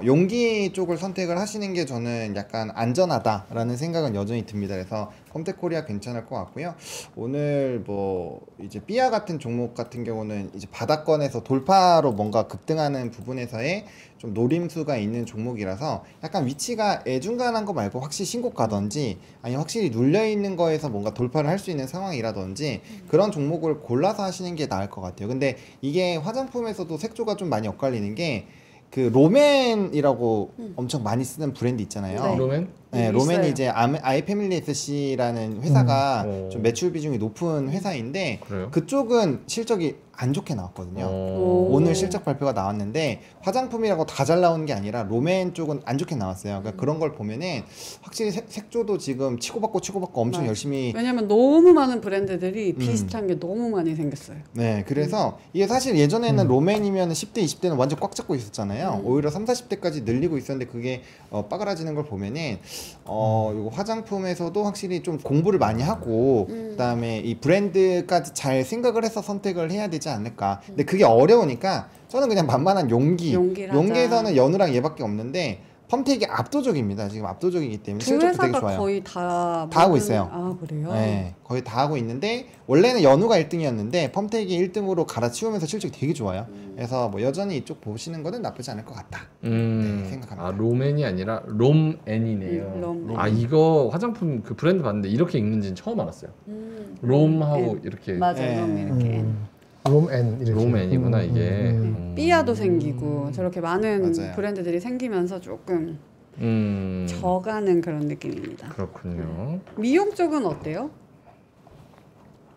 용기 쪽을 선택을 하시는 게 저는 약간 안전하다라는 생각은 여전히 듭니다. 그래서 컴텍코리아 괜찮을 것 같고요. 오늘 뭐 이제 삐아 같은 종목 같은 경우는 이제 바닥권에서 돌파로 뭔가 급등하는 부분에서의 좀 노림수가 있는 종목이라서 약간 위치가 애중간한 거 말고 확실히 신고가든지 아니면 확실히 눌려 있는 거에서 뭔가 돌파를 할 수 있는 상황이라든지 그런 종목을 골라서 하시는 게 나을 것 같아요. 근데 이게 화장품에서도 색조가 좀 많이 엇갈리는 게 로맨이라고 엄청 많이 쓰는 브랜드 있잖아요.
네.
로맨?
네, 로맨이 이제 아이패밀리 SC라는 회사가 좀 매출 비중이 높은 회사인데
그래요?
그쪽은 실적이 안 좋게 나왔거든요. 오늘 실적 발표가 나왔는데 화장품이라고 다 잘 나오는 게 아니라 로맨 쪽은 안 좋게 나왔어요. 그러니까 그런 걸 보면은 확실히 색조도 지금 치고받고 엄청 열심히.
왜냐면 너무 많은 브랜드들이 비슷한 게 너무 많이 생겼어요.
네, 그래서 이게 사실 예전에는 로맨이면 10대, 20대는 완전 꽉 잡고 있었잖아요. 오히려 30, 40대까지 늘리고 있었는데 그게 빠그라지는 걸 보면은 이거 화장품에서도 확실히 좀 공부를 많이 하고 그다음에 이 브랜드까지 잘 생각을 해서 선택을 해야 되지 않을까. 근데 그게 어려우니까 저는 그냥 만만한 용기에서는 연우랑 얘밖에 없는데 펌텍이 압도적입니다. 지금 압도적이기 때문에 실적도 되게 좋아요.
거의 다
하고 있어요.
아, 그래요?
네, 거의 다 하고 있는데 원래는 연우가 1등이었는데 펌텍이 1등으로 갈아치우면서 실적이 되게 좋아요. 그래서 뭐 여전히 이쪽 보시는 거는 나쁘지 않을 것 같다. 네, 생각합니다.
아, 로맨이 아니라 롬앤이네요. 아, 이거 화장품 그 브랜드 봤는데 이렇게 읽는지는 처음 알았어요. 롬하고 이렇게.
맞아요. 롬 이렇게.
롬앤이구나 이게.
삐아도 생기고 저렇게 많은
맞아요.
브랜드들이 생기면서 조금 져가는 그런 느낌입니다.
그렇군요.
미용 쪽은 어때요?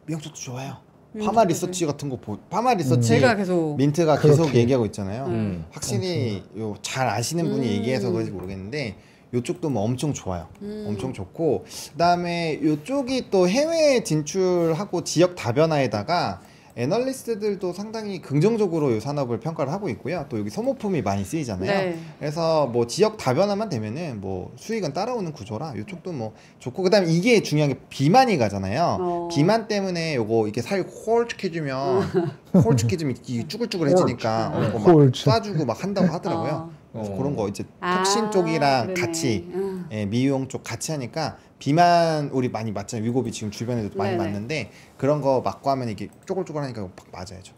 미용 쪽도 좋아요. 파마 리서치 같은 거 파마 리서치
제가 계속
민트가 계속 얘기하고 있잖아요. 확실히 요 잘 아시는 분이 얘기해서 그런지 모르겠는데 요쪽도 뭐 엄청 좋아요. 엄청 좋고 그다음에 요쪽이 또 해외 진출하고 지역 다변화에다가 애널리스트들도 상당히 긍정적으로 이 산업을 평가를 하고 있고요. 또 여기 소모품이 많이 쓰이잖아요.
네.
그래서 뭐 지역 다변화만 되면은 뭐 수익은 따라오는 구조라 이쪽도 뭐 좋고 그다음에 이게 중요한 게 비만이 가잖아요. 비만 때문에 요거 이게 살이 홀쭉해지면 이게 쭈글쭈글해지니까 막 쏴주고 막 한다고 하더라고요. 그래서 그런 거 이제 턱신 쪽이랑 같이 미용 쪽 같이 하니까 비만 우리 많이 맞잖아요. 위고비 지금 주변에도 많이 맞는데 그런 거 맞고 하면 이게 쪼글쪼글하니까 막 맞아야죠.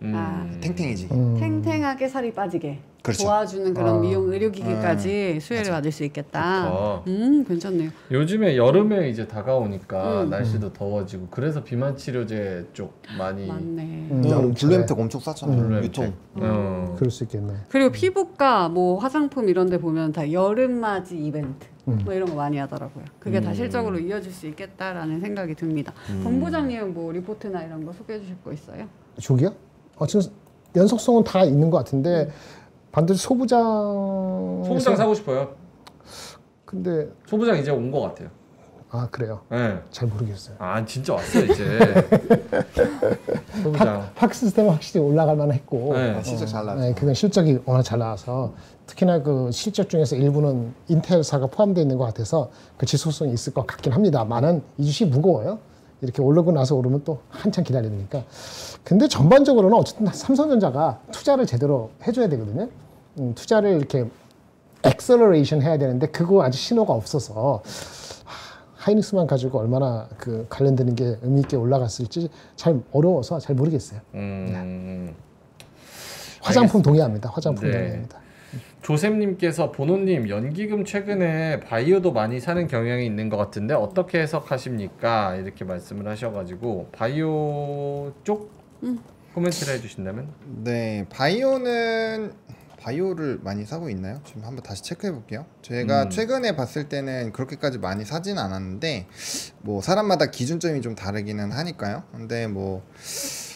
탱탱해지게.
탱탱하게 살이 빠지게
그렇죠.
도와주는 그런 미용 의료기기까지 수혜를 받을 수 있겠다. 괜찮네요.
요즘에 여름에 이제 다가오니까 날씨도 더워지고 그래서 비만 치료제 쪽 많이
맞네.
블루엠텍 엄청 쌌잖아요. 유통.
그럴 수 있겠네.
그리고 피부과 뭐 화장품 이런 데 보면 다 여름맞이 이벤트 뭐 이런 거 많이 하더라고요. 그게 다 실적으로 이어질 수 있겠다라는 생각이 듭니다. 본부장님은 뭐 리포트나 이런 거 소개해 주실 거 있어요?
저기요? 지금 연속성은 다 있는 것 같은데 반드시 소부장
사고 싶어요.
근데
소부장 이제 온 것 같아요.
아 그래요?
네.
잘 모르겠어요.
아 진짜 왔어요 이제. 소부장.
파크 시스템은 확실히 올라갈 만했고
네.
실적 잘 나왔죠.
네, 그건 실적이 워낙 잘 나와서 특히나 그 실적 중에서 일부는 인텔사가 포함되어 있는 것 같아서 그 지속성이 있을 것 같긴 합니다만은 이 주식이 무거워요. 이렇게 오르고 나서 오르면 또 한참 기다려야 되니까. 근데 전반적으로는 어쨌든 삼성전자가 투자를 제대로 해줘야 되거든요. 투자를 이렇게 엑셀러레이션 해야 되는데 그거 아직 신호가 없어서 하이닉스만 가지고 얼마나 그 관련되는 게 의미 있게 올라갔을지 잘 어려워서 잘 모르겠어요. 화장품 동의합니다. 화장품
네.
동의합니다.
조셉님께서 보노님 연기금 최근에 바이오도 많이 사는 경향이 있는 것 같은데 어떻게 해석하십니까? 이렇게 말씀을 하셔가지고 바이오 쪽 코멘트를 해주신다면?
네, 바이오를 많이 사고 있나요? 지금 한번 다시 체크해 볼게요. 제가 최근에 봤을 때는 그렇게까지 많이 사지는 않았는데 뭐 사람마다 기준점이 좀 다르기는 하니까요. 근데 뭐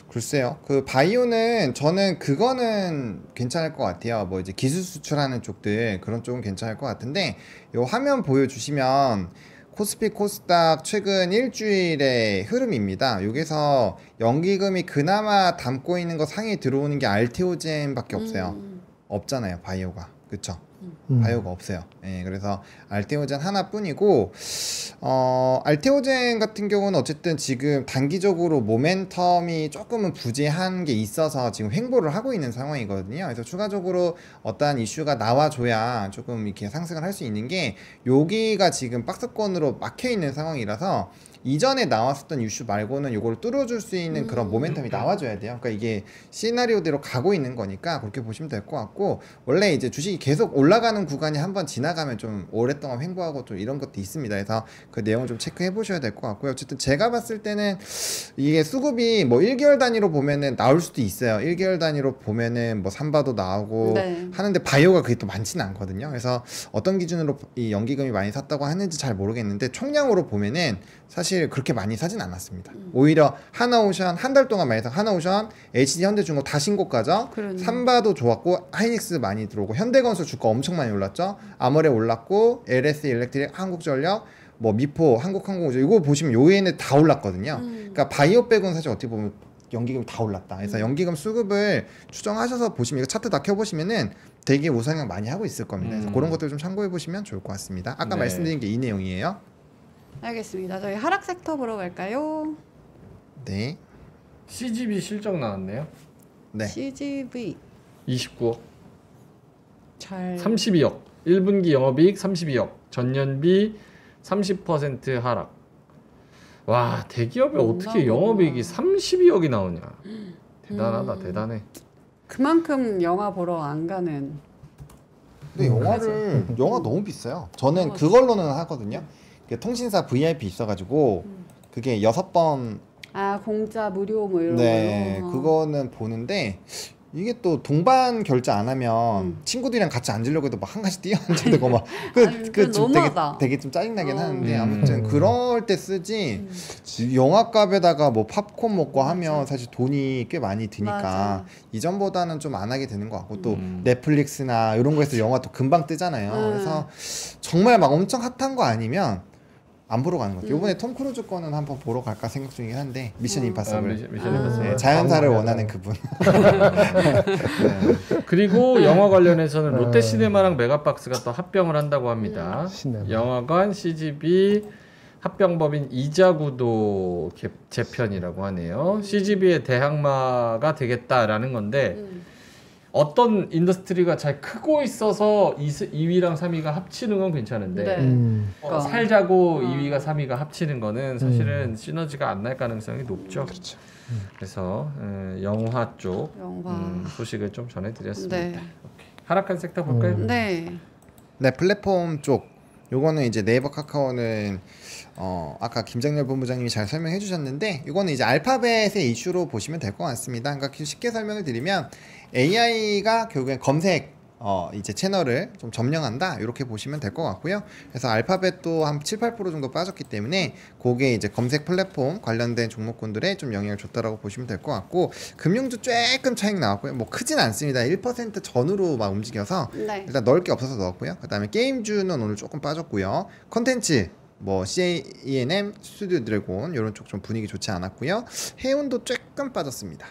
글쎄요. 그 바이오는 저는 그거는 괜찮을 것 같아요. 뭐 이제 기술 수출하는 쪽들 그런 쪽은 괜찮을 것 같은데 요 화면 보여주시면 코스피 코스닥 최근 일주일의 흐름입니다. 여기서 연기금이 그나마 담고 있는 거 상위 들어오는 게 알테오젠밖에 없어요. 없잖아요, 바이오가. 그쵸? 바이오가 없어요. 예, 그래서 알테오젠 하나뿐이고 알테오젠 같은 경우는 어쨌든 지금 단기적으로 모멘텀이 조금은 부재한 게 있어서 지금 횡보를 하고 있는 상황이거든요. 그래서 추가적으로 어떠한 이슈가 나와줘야 조금 이렇게 상승을 할 수 있는 게 여기가 지금 박스권으로 막혀 있는 상황이라서 이전에 나왔었던 이슈 말고는 이걸 뚫어줄 수 있는 그런 모멘텀이 나와줘야 돼요. 그러니까 이게 시나리오대로 가고 있는 거니까 그렇게 보시면 될 것 같고, 원래 이제 주식이 계속 올라가는 구간이 한번 지나가면 좀 오랫동안 횡보하고 좀 이런 것도 있습니다. 그래서 그 내용을 좀 체크해 보셔야 될 것 같고요. 어쨌든 제가 봤을 때는 이게 수급이 뭐 1개월 단위로 보면은 나올 수도 있어요. 1개월 단위로 보면은 뭐 삼바도 나오고 하는데 바이오가 그게 또 많지는 않거든요. 그래서 어떤 기준으로 이 연기금이 많이 샀다고 하는지 잘 모르겠는데 총량으로 보면은 사실 그렇게 많이 사진 않았습니다. 오히려 하나오션 한 달 동안 많이 사, 하나오션, HD 현대중공 다 신고가죠. 삼바도 좋았고 하이닉스 많이 들어오고 현대건설 주가 엄청 많이 올랐죠. 아모레 올랐고 LS 일렉트릭, 한국전력, 뭐 미포, 한국항공우주 이거 보시면 요에는 다 올랐거든요. 그러니까 바이오 백은 사실 어떻게 보면 연기금 다 올랐다. 그래서 연기금 수급을 추정하셔서 보시면 이거 차트 다 켜보시면은 되게 우상향 많이 하고 있을 겁니다. 그래서 그런 것들 좀 참고해 보시면 좋을 것 같습니다. 아까 말씀드린 게 이 내용이에요.
알겠습니다. 저희 하락 섹터 보러 갈까요?
네.
CGV 실적 나왔네요.
네.
CGV
29억.
잘
32억. 1분기 영업이익 32억. 전년비 30% 하락. 와, 대기업에 어떻게 영업이익이 32억이 나오냐. 대단하다, 대단해.
그만큼 영화 보러 안 가는.
근데 영화 너무 비싸요. 저는 그걸로는 하거든요. 통신사 VIP 있어가지고 그게 6번
공짜 무료 뭐 이런
네,
거요.
그거는 보는데 이게 또 동반 결제 안 하면 친구들이랑 같이 앉으려고 해도 막 한 가지 뛰어앉아야 되고 막 되게 좀 짜증나긴 하는데 아무튼 그럴 때 쓰지 영화값에다가 뭐 팝콘 먹고 하면 사실 돈이 꽤 많이 드니까 이전보다는 좀 안 하게 되는 것 같고 또 넷플릭스나 이런 거에서 영화 또 금방 뜨잖아요. 그래서 정말 막 엄청 핫한 거 아니면 안 보러 가는 것 같아요. 이번에 톰 크루즈 거는 한번 보러 갈까 생각 중이긴 한데 미션 임파서블.
미션 임파서블.
네, 자연사를 원하는 그분.
네. 그리고 영화 관련해서는 롯데시네마랑 메가박스가 또 합병을 한다고 합니다. 영화관, CGV 합병법인 이자구도 재편이라고 하네요. CGV의 대항마가 되겠다라는 건데 어떤 인더스트리가 잘 크고 있어서 2위랑 3위가 합치는 건 괜찮은데 살자고 2위가 3위가 합치는 거는 사실은 시너지가 안 날 가능성이 높죠.
그렇죠.
그래서 영화 쪽 소식을 좀 전해드렸습니다.
네.
하락한 섹터 볼까요?
네.
네, 플랫폼 쪽 요거는 이제 네이버 카카오는 아까 김장렬 본부장님이 잘 설명해 주셨는데 이거는 이제 알파벳의 이슈로 보시면 될 것 같습니다. 그러니까 쉽게 설명을 드리면 AI가 결국엔 검색 이제 채널을 좀 점령한다 이렇게 보시면 될 것 같고요. 그래서 알파벳도 한 7, 8% 정도 빠졌기 때문에 그게 이제 검색 플랫폼 관련된 종목군들에 좀 영향을 줬다라고 보시면 될 것 같고 금융주 조금 차익 나왔고요. 뭐 크진 않습니다. 1% 전후로 막 움직여서
네.
일단 넣을 게 없어서 넣었고요. 그다음에 게임주는 오늘 조금 빠졌고요. 컨텐츠 뭐 CAENM, 스튜디오 드래곤 이런 쪽 좀 분위기 좋지 않았고요. 해운도 조금 빠졌습니다.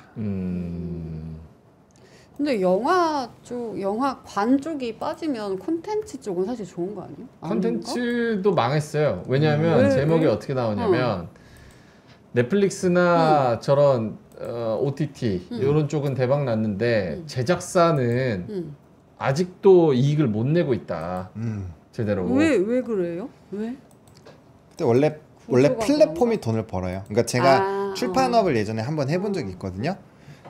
근데 영화관 쪽이 빠지면 콘텐츠 쪽은 사실 좋은 거 아니에요?
콘텐츠도 망했어요. 왜냐하면 제목이 어떻게 나오냐면 넷플릭스나 저런 OTT 이런 쪽은 대박 났는데 제작사는 아직도 이익을 못 내고 있다. 제대로.
왜 그래요? 왜?
근데 원래 플랫폼이
그런가?
돈을 벌어요. 그러니까 제가 출판업을 예전에 한번 해본 적이 있거든요.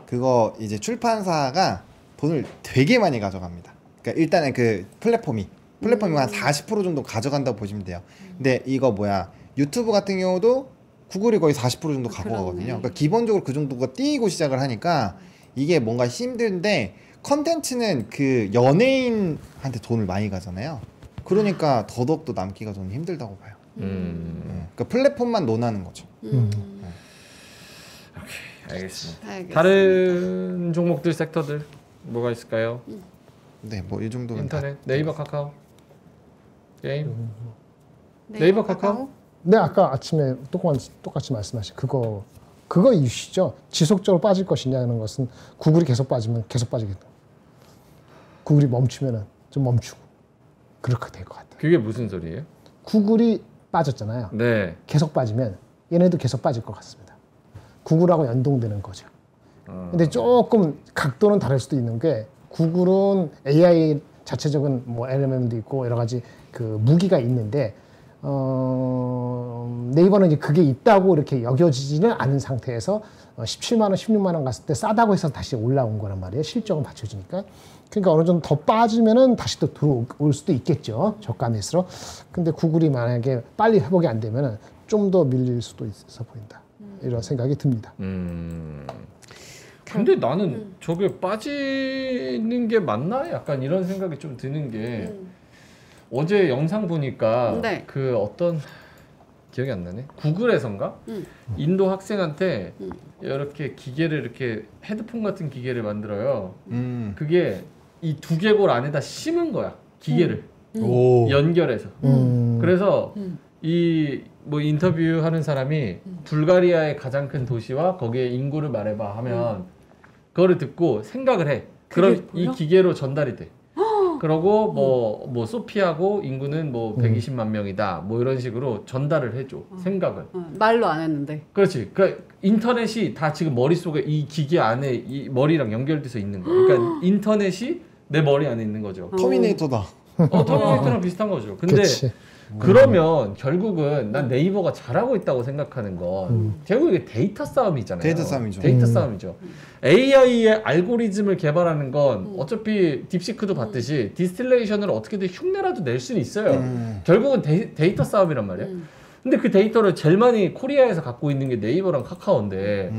그거 이제 출판사가 돈을 되게 많이 가져갑니다. 그러니까 일단은 그 플랫폼이 한 40% 정도 가져간다고 보시면 돼요. 근데 이거 유튜브 같은 경우도 구글이 거의 40% 정도 갖고 가거든요. 그러니까 기본적으로 그 정도가 띄고 시작을 하니까 이게 뭔가 힘든데 컨텐츠는 그 연예인한테 돈을 많이 가잖아요. 그러니까 더더욱더 남기가 좀 힘들다고 봐요. 그러니까 플랫폼만 논하는 거죠.
알겠습니다. 다른 종목들, 섹터들 뭐가 있을까요?
네, 뭐 이 정도면
인터넷, 네이버, 카카오, 게임, 네이버, 카카오.
네, 아까 아침에 똑같이 말씀하신 그거 이슈죠. 지속적으로 빠질 것이냐는 것은 구글이 계속 빠지면 계속 빠지겠다. 구글이 멈추면은 좀 멈추고 그렇게 될 것 같아요.
그게 무슨 소리예요?
구글이 빠졌잖아요.
네.
계속 빠지면 얘네도 계속 빠질 것 같습니다. 구글하고 연동되는 거죠. 근데 조금 각도는 다를 수도 있는 게 구글은 AI 자체적인 뭐 LLM도 있고 여러 가지 그 무기가 있는데 네이버는 이제 그게 있다고 이렇게 여겨지지는 않은 상태에서 17만 원, 16만 원 갔을 때 싸다고 해서 다시 올라온 거란 말이에요. 실적은 받쳐주니까. 그러니까 어느 정도 더 빠지면은 다시 또 들어올 수도 있겠죠. 저가 매수로. 근데 구글이 만약에 빨리 회복이 안 되면은 좀 더 밀릴 수도 있어 보인다. 이런 생각이 듭니다.
근데 나는 저게 빠지는 게 맞나? 약간 이런 생각이 좀 드는 게 어제 영상 보니까
네.
그 어떤 기억이 안 나네. 구글에선가? 인도 학생한테 이렇게 기계를 이렇게 헤드폰 같은 기계를 만들어요. 그게 이 두개골 안에다 심은 거야. 기계를 연결해서. 그래서 이 뭐 인터뷰 하는 사람이 불가리아의 가장 큰 도시와 거기에 인구를 말해봐 하면 그거를 듣고 생각을 해. 그럼 이 기계로 전달이 돼. 그러고 뭐 소피하고 인구는 뭐 120만 명이다. 뭐 이런 식으로 전달을 해줘. 생각을.
말로 안 했는데.
그렇지. 그러니까 인터넷이 다 지금 머릿속에 이 기계 안에 이 머리랑 연결돼서 있는 거야. 그러니까 인터넷이 내 머리 안에 있는 거죠.
터미네이터다.
터미네이터랑 비슷한 거죠. 근데
그치.
그러면 결국은 난 네이버가 잘하고 있다고 생각하는 건 결국 이게 데이터 싸움이잖아요.
데이터 싸움이죠.
데이터 싸움이죠. AI의 알고리즘을 개발하는 건 어차피 딥시크도 봤듯이 디스틸레이션을 어떻게든 흉내라도 낼 수는 있어요. 결국은 데이터 싸움이란 말이에요. 근데 그 데이터를 제일 많이 코리아에서 갖고 있는 게 네이버랑 카카오인데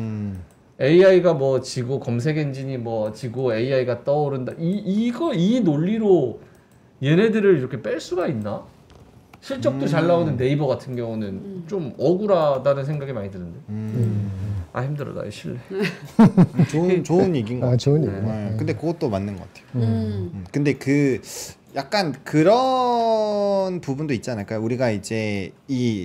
AI가 뭐 지고 검색 엔진이 뭐 지고 AI가 떠오른다. 이 논리로 얘네들을 이렇게 뺄 수가 있나? 실적도 잘 나오는 네이버 같은 경우는 좀 억울하다는 생각이 많이 드는데. 아 힘들어 나 실례.
좋은 얘기인 것 같아요.
좋은 얘기네.
네. 근데 그것도 맞는 것 같아요. 근데 그 약간 그런 부분도 있지 않을까요? 우리가 이제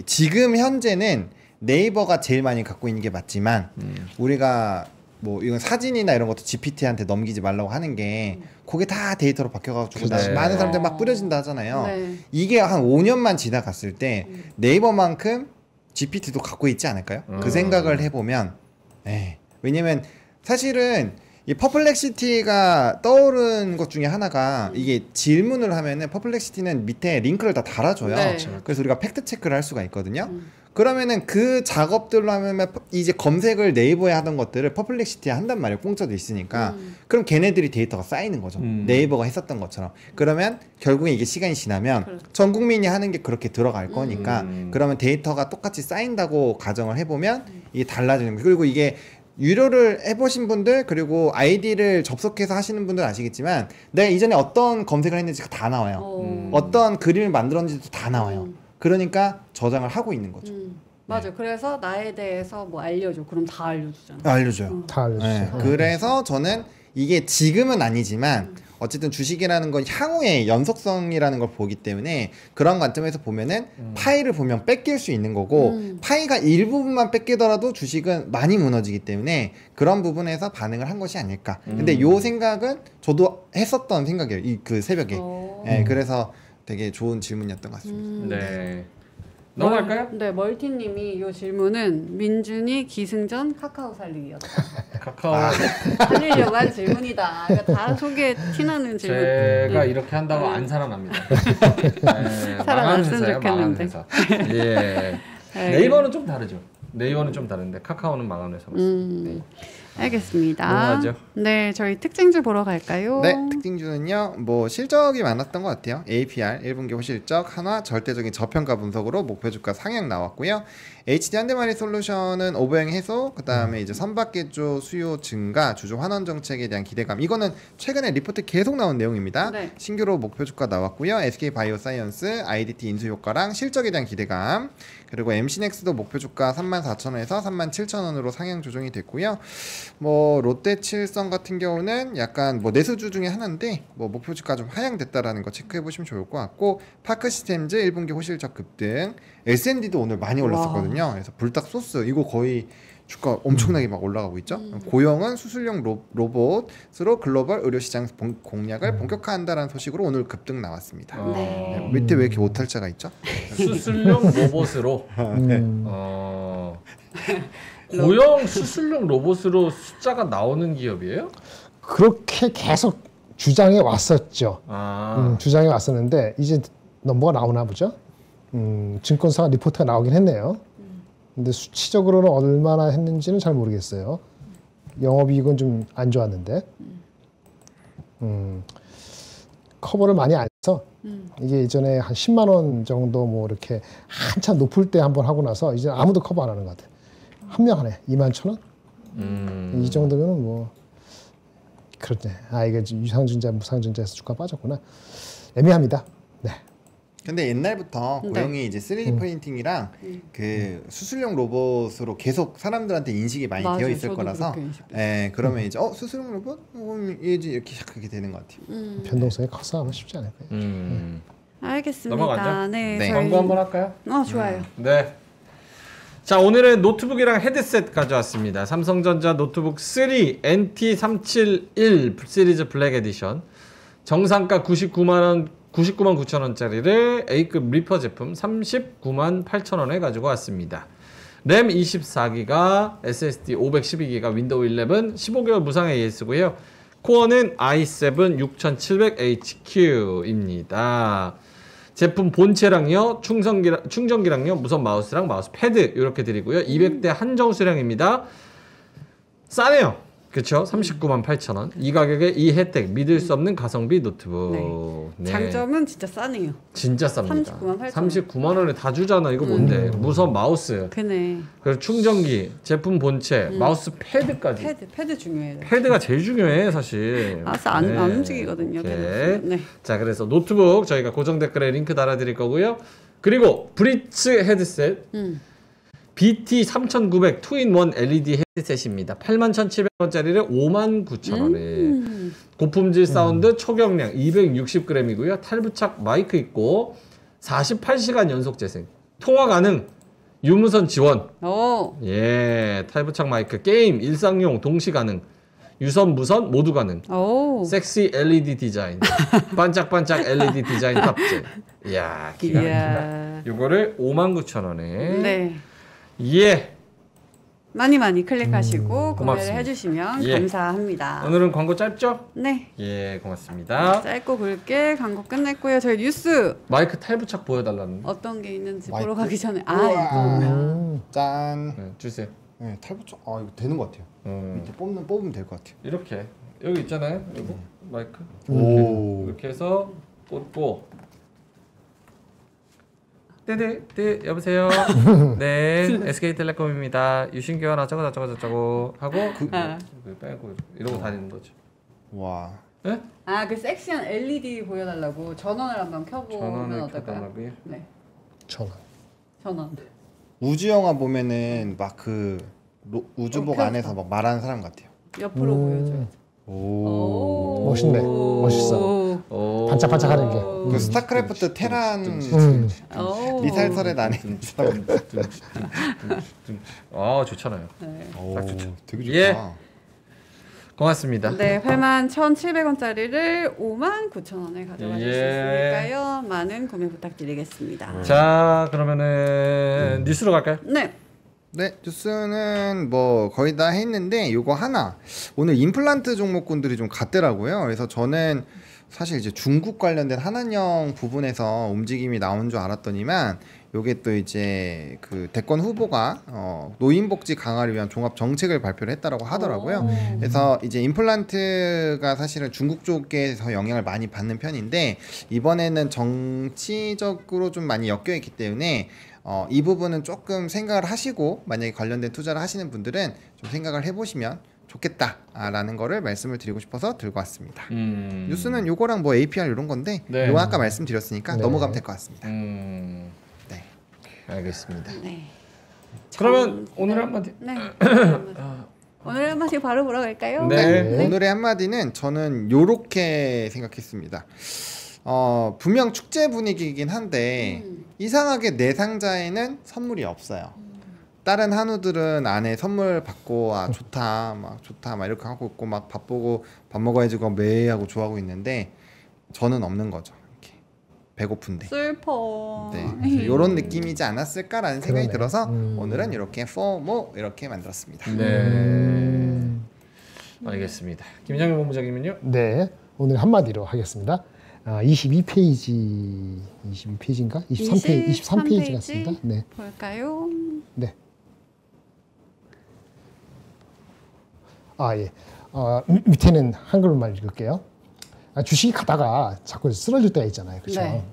지금 현재는 네이버가 제일 많이 갖고 있는 게 맞지만 우리가 뭐 이건 사진이나 이런 것도 GPT한테 넘기지 말라고 하는 게 그게 다 데이터로 바뀌어가지고 많은 사람들 막 뿌려진다 하잖아요.
네.
이게 한 5년만 지나갔을 때 네이버만큼 GPT도 갖고 있지 않을까요? 그 생각을 해보면 왜냐면 사실은 이 퍼플렉시티가 떠오른 것 중에 하나가 이게 질문을 하면은 퍼플렉시티는 밑에 링크를 다 달아줘요.
네.
그래서 우리가 팩트 체크를 할 수가 있거든요. 그러면은 그 작업들로 하면 이제 검색을 네이버에 하던 것들을 퍼플렉시티에 한단 말이에요. 공짜도 있으니까. 그럼 걔네들이 데이터가 쌓이는 거죠. 네이버가 했었던 것처럼. 그러면 결국에 이게 시간이 지나면 전 국민이 하는 게 그렇게 들어갈 거니까 그러면 데이터가 똑같이 쌓인다고 가정을 해보면 이게 달라지는 거예요. 그리고 이게 유료를 해보신 분들 그리고 아이디를 접속해서 하시는 분들 아시겠지만 내가 이전에 어떤 검색을 했는지가 다 나와요. 어떤 그림을 만들었는지도 다 나와요. 그러니까 저장을 하고 있는 거죠.
맞아요. 그래서 나에 대해서 뭐 알려줘. 그럼 다 알려주잖아요.
알려줘요.
다 알려주죠.
네. 그래서 저는 이게 지금은 아니지만 어쨌든 주식이라는 건 향후의 연속성이라는 걸 보기 때문에 그런 관점에서 보면은 파이를 보면 뺏길 수 있는 거고 파이가 일부분만 뺏기더라도 주식은 많이 무너지기 때문에 그런 부분에서 반응을 한 것이 아닐까. 근데 요 생각은 저도 했었던 생각이에요. 이 그 새벽에. 네, 그래서 되게 좋은 질문이었던 것 같습니다.
네. 넘어갈까요?
네, 멀티님이 이 질문은 민준이 기승전 카카오 살리기였다.
카카오
살리려고 한 질문이다. 그러니까 다 속에 티나는 질문.
제가 이렇게 한다고 안 살아납니다. 네,
살아났으면
망하는
좋겠는데.
회사. 예. 네이버는 좀 다르죠. 네이버는 좀 다른데 카카오는 망하는 회사 맞습니다. 네.
알겠습니다.
넘어가죠.
네, 저희 특징주 보러 갈까요?
네, 특징주는요. 뭐 실적이 많았던 것 같아요. APR 1분기 호실적, 한화 절대적인 저평가 분석으로 목표 주가 상향 나왔고요. HD 현대마리솔루션은 오버행 해소, 그다음에 이제 선박개조 수요 증가, 주주 환원 정책에 대한 기대감. 이거는 최근에 리포트 계속 나온 내용입니다.
네.
신규로 목표 주가 나왔고요. SK바이오사이언스, IDT 인수 효과랑 실적에 대한 기대감. 그리고 MC넥스도 목표 주가 34,000원에서 37,000원으로 상향 조정이 됐고요. 뭐 롯데칠성 같은 경우는 약간 뭐 내수주 중에 하나인데 뭐 목표 주가 좀 하향됐다라는 거 체크해 보시면 좋을 것 같고 파크시스템즈 1분기 호실적 급등, S&D도 오늘 많이 올랐었거든요. 그래서 불닭 소스 이거 거의 주가 엄청나게 막 올라가고 있죠. 고영은 수술용 로봇으로 글로벌 의료시장 공략을 본격화한다라는 소식으로 오늘 급등 나왔습니다. 네, 밑에 왜 이렇게 오탈자가 있죠?
수술용 로봇으로 고형 수술용 로봇으로 숫자가 나오는 기업이에요?
그렇게 계속 주장해 왔었죠. 주장해 왔었는데 이제 넘버가 나오나 보죠. 증권사 리포트가 나오긴 했네요. 근데 수치적으로는 얼마나 했는지는 잘 모르겠어요. 영업이익은 좀 안 좋았는데 커버를 많이 안 해서 이게 예전에 한 10만 원 정도 뭐 이렇게 한참 높을 때 한번 하고 나서 이제 아무도 커버 안 하는 것 같아요. 한명하네 21,000원? 이 정도면은 뭐 그렇네. 아 이게 유상증자 무상증자에서 주가 빠졌구나. 애매합니다. 네.
근데 옛날부터 고영이 이제 3D 프린팅이랑 그 수술용 로봇으로 계속 사람들한테 인식이 많이 되어 있을 거라서 예, 그러면 이제 수술용 로봇? 이렇게 시작하게 되는 것 같아요.
변동성이 커서 아마 쉽지 않을 거예요.
알겠습니다.
넘어가죠?
네,
네.
저희...
광고 한번 할까요?
좋아요.
네. 자, 오늘은 노트북이랑 헤드셋 가져왔습니다. 삼성전자 노트북 3 NT371 시리즈 블랙 에디션. 정상가 99만 9천원짜리를 A급 리퍼 제품 39만 8천원에 가지고 왔습니다. 램 24기가, SSD 512기가, 윈도우 11, 15개월 무상 AS고요. 코어는 i7 6700HQ입니다. 제품 본체랑요, 충전기랑요, 무선 마우스랑 마우스 패드 이렇게 드리고요. 200대 한정 수량입니다. 싸네요. 그렇죠? 39만 8천원. 이 가격에 이 혜택, 믿을 수 없는 가성비 노트북.
네. 장점은 진짜 싸네요.
진짜 쌉니다.
39만 8천
39만 원에 다 주잖아. 이거 뭔데? 무선 마우스.
그네.
그리고 충전기, 제품 본체, 마우스 패드까지.
패드 중요해요.
패드가 제일 중요해 사실.
마우스 안 움직이거든요.
네. 자, 그래서 노트북 저희가 고정 댓글에 링크 달아드릴 거고요. 그리고 브리츠 헤드셋. BT3900 2-in-1 LED 헤드셋입니다. 81,700원짜리를 59,000원에 고품질 사운드 초경량 260g이고요. 탈부착 마이크 있고 48시간 연속 재생, 통화 가능, 유무선 지원. 예, 탈부착 마이크, 게임, 일상용 동시 가능, 유선, 무선 모두 가능. 섹시 LED 디자인, 반짝반짝 LED 디자인 탑재. 이야, 기가 막힙니다. 요거를 59,000원에.
네.
예.
많이 클릭하시고 구매를
고맙습니다.
해주시면
예.
감사합니다.
오늘은 광고 짧죠?
네.
예, 고맙습니다.
짧고 굵게 광고 끝냈고요. 저희 뉴스
마이크 탈부착 보여달라는.
어떤 게 있는지
마이크?
보러 가기 전에
짠.
네, 주세요.
네, 탈부착. 이거 되는 것 같아요. 밑에 뽑으면 될 것 같아요.
이렇게 여기 있잖아요. 여기 마이크.
오.
이렇게 해서 꽂고 네, 여보세요. 네, SK텔레콤입니다. 유신교환 어쩌고 하고 빼고 이러고 다니는 거죠.
와.
네?
그 섹시한 LED 보여달라고 전원을 한번 켜보면 어떨까요? 네. 전원.
우주 영화 보면은 막 그 우주복 안에서 막 말하는 사람 같아요.
옆으로 보여줘요.
오.
멋있네. 멋있어. 반짝반짝하는 게.
그 스타크래프트 테란 미사일설에 나네.
좋잖아요.
네.
딱 좋죠.
되게 좋다.
예. 고맙습니다.
네, 81,700원짜리를 59,000원에 가져가실 수 있으니까요. 많은 구매 부탁드리겠습니다.
자, 그러면은 뉴스로 갈까요?
네.
네, 뉴스는 뭐 거의 다 했는데 요거 하나 오늘 임플란트 종목군들이 좀 같더라고요. 그래서 저는 사실 이제 중국 관련된 한한령 부분에서 움직임이 나온 줄 알았더니만 요게 또 이제 그 대권 후보가 노인복지 강화를 위한 종합 정책을 발표를 했다라고 하더라고요. 그래서 이제 임플란트가 사실은 중국 쪽에서 영향을 많이 받는 편인데 이번에는 정치적으로 좀 많이 엮여 있기 때문에 이 부분은 조금 생각을 하시고 만약에 관련된 투자를 하시는 분들은 좀 생각을 해보시면 좋겠다라는 거를 말씀을 드리고 싶어서 들고 왔습니다. 뉴스는 요거랑 뭐 APR 이런 건데
네.
요건 아까 말씀드렸으니까 넘어가면 될 것 같습니다.
네. 알겠습니다.
네.
그러면 오늘 한마디.
네. 오늘 한마디 바로 보러 갈까요?
네.
오늘의 한마디는 저는 요렇게 생각했습니다. 분명 축제 분위기이긴 한데 이상하게 내 상자에는 선물이 없어요. 다른 한우들은 안에 선물 받고 좋다 막 이렇게 하고 있고 막 바쁘고 밥 먹어야지 매 하고 좋아하고 있는데 저는 없는 거죠. 이렇게 배고픈데.
슬퍼.
네, 이런 느낌이지 않았을까라는 생각이
그러네.
들어서 오늘은 이렇게 FOMO 이렇게 만들었습니다.
네. 알겠습니다. 김정일 본부장님은요?
네, 오늘 한마디로 하겠습니다. 22페이지인가? 23페이지 같습니다. 네.
볼까요?
네. 예. 밑에는 한글로만 읽을게요. 주식이 가다가 자꾸 쓰러질 때가 있잖아요. 그렇죠?
네.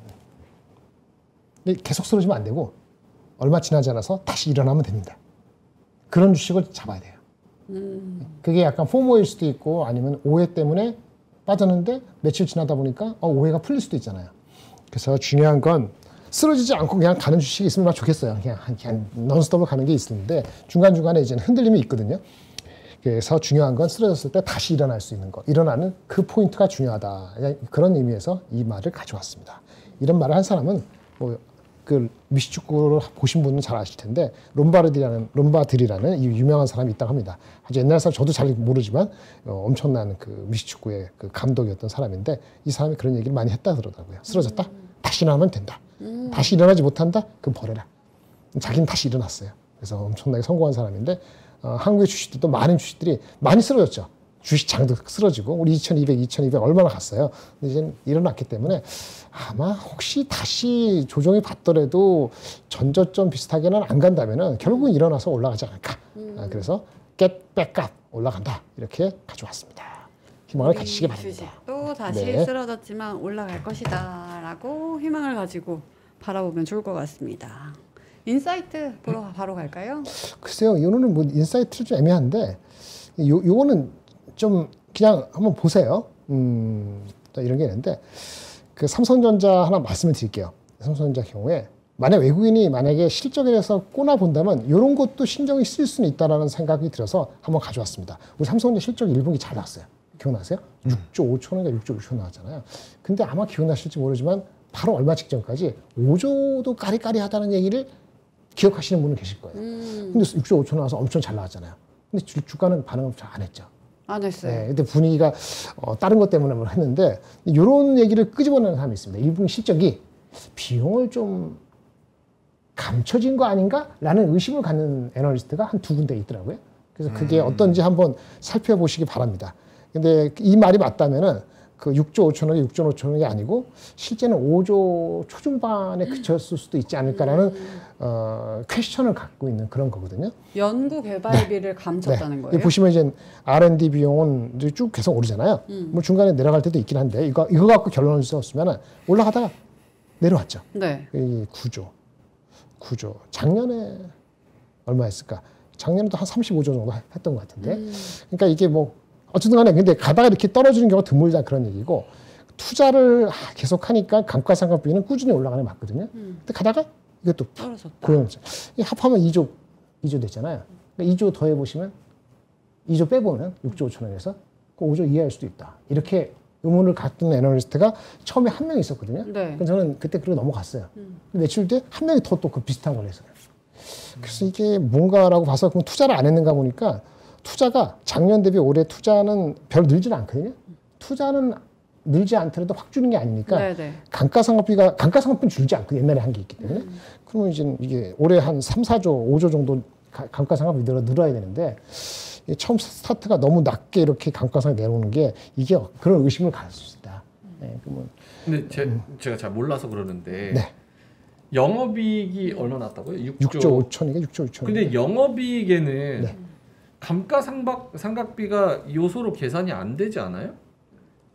근데 계속 쓰러지면 안 되고 얼마 지나지 않아서 다시 일어나면 됩니다. 그런 주식을 잡아야 돼요. 그게 약간 포모일 수도 있고 아니면 오해 때문에 빠졌는데 며칠 지나다 보니까 오해가 풀릴 수도 있잖아요. 그래서 중요한 건 쓰러지지 않고 그냥 가는 주식이 있으면 좋겠어요. 그냥 넌스톱으로 가는 게 있는데 중간중간에 이제 흔들림이 있거든요. 그래서 중요한 건 쓰러졌을 때 다시 일어날 수 있는 거. 일어나는 그 포인트가 중요하다. 그런 의미에서 이 말을 가져왔습니다. 이런 말을 한 사람은 그 미식축구를 보신 분은 잘 아실 텐데 롬바드리라는 이 유명한 사람이 있다고 합니다. 아주 옛날 사람 저도 잘 모르지만 엄청난 그 미식축구의 그 감독이었던 사람인데 이 사람이 그런 얘기를 많이 했다 그러더라고요. 쓰러졌다? 다시 일어나면 된다. 다시 일어나지 못한다? 그럼 버려라. 자기는 다시 일어났어요. 그래서 엄청나게 성공한 사람인데 한국의 주식들도 많은 주식들이 많이 쓰러졌죠. 주식장도 쓰러지고 우리 2200 얼마나 갔어요. 근데 이제 일어났기 때문에 아마 혹시 다시 조정이 받더라도 전저점 비슷하게는 안 간다면은 결국은 일어나서 올라가지 않을까. 그래서 get back up 올라간다 이렇게 가져왔습니다. 희망을 가지시기 바랍니다.
또 다시
네.
쓰러졌지만 올라갈 것이다라고 희망을 가지고 바라보면 좋을 것 같습니다. 인사이트 보러 바로 갈까요?
글쎄요, 이거는 뭐 인사이트 좀 애매한데 요거는 좀 그냥 한번 보세요. 이런 게 있는데 그 삼성전자 하나 말씀을 드릴게요. 삼성전자 경우에 만약 외국인이 만약에 실적에 대해서 꼬나 본다면 이런 것도 신경이 쓰일 수는 있다라는 생각이 들어서 한번 가져왔습니다. 우리 삼성전자 실적 1분기 잘 나왔어요. 기억나세요? 6조 5천원인가 6조 6천 나왔잖아요. 근데 아마 기억나실지 모르지만 바로 얼마 직전까지 5조도 까리까리하다는 얘기를 기억하시는 분은 계실 거예요. 근데 6조 5천 나와서 엄청 잘 나왔잖아요. 근데 주가는 반응을 잘 안 했죠.
안 했어요.
네, 근데 분위기가 다른 것 때문에 뭘 했는데 이런 얘기를 끄집어내는 사람이 있습니다. 1분기 실적이 비용을 좀 감춰진 거 아닌가라는 의심을 갖는 애널리스트가 한 두 군데 있더라고요. 그래서 그게 어떤지 한번 살펴보시기 바랍니다. 근데 이 말이 맞다면은 그 6조 5천억이 6조 5천억이 아니고 실제는 5조 초중반에 그쳤을 수도 있지 않을까라는 퀘스천을 갖고 있는 그런 거거든요.
연구 개발비를 감췄다는 거예요?
보시면 이제 R&D 비용은 이제 쭉 계속 오르잖아요. 뭐 중간에 내려갈 때도 있긴 한데 이거 갖고 결론을 썼으면 올라가다가 내려왔죠.
네.
이 구조. 9조. 작년에 얼마 했을까? 작년에도 한 35조 정도 했던 것 같은데. 그러니까 이게 뭐 어쨌든 간에 근데 가다가 이렇게 떨어지는 경우가 드물다 그런 얘기고 투자를 계속 하니까 감가상각비는 꾸준히 올라가는 게 맞거든요. 근데 가다가 이것도
떨어졌다.
합하면 2조 됐잖아요. 그러니까 2조 더해 보시면 2조 빼보면 6조 5천원에서 그 5조 이하일 수도 있다. 이렇게 의문을 갖던 애널리스트가 처음에 한 명 있었거든요.
네.
그래서 저는 그때 그러고 넘어갔어요. 며칠 뒤에 한 명이 더 또 그 비슷한 걸 했어요. 그래서 이게 뭔가라고 봐서 그럼 투자를 안 했는가 보니까 투자가 작년 대비 올해 투자는 별로 늘지는 않거든요. 투자는 늘지 않더라도 확 주는 게 아니니까
네네.
감가상각비는 줄지 않고 옛날에 한 게 있기 때문에 그러면 이제 이게 올해 한 3, 4조, 5조 정도 감가상각비 늘어야 되는데 처음 스타트가 너무 낮게 이렇게 감가상각 내놓는 게 이게 그런 의심을 가질 수 있다. 네, 그러면
근데 제가 잘 몰라서 그러는데
네.
영업이익이 얼마 났다고요?
6조 5천이가 6조 5천.
근데 영업이익에는
네.
감가상각비가 요소로 계산이 안 되지 않아요?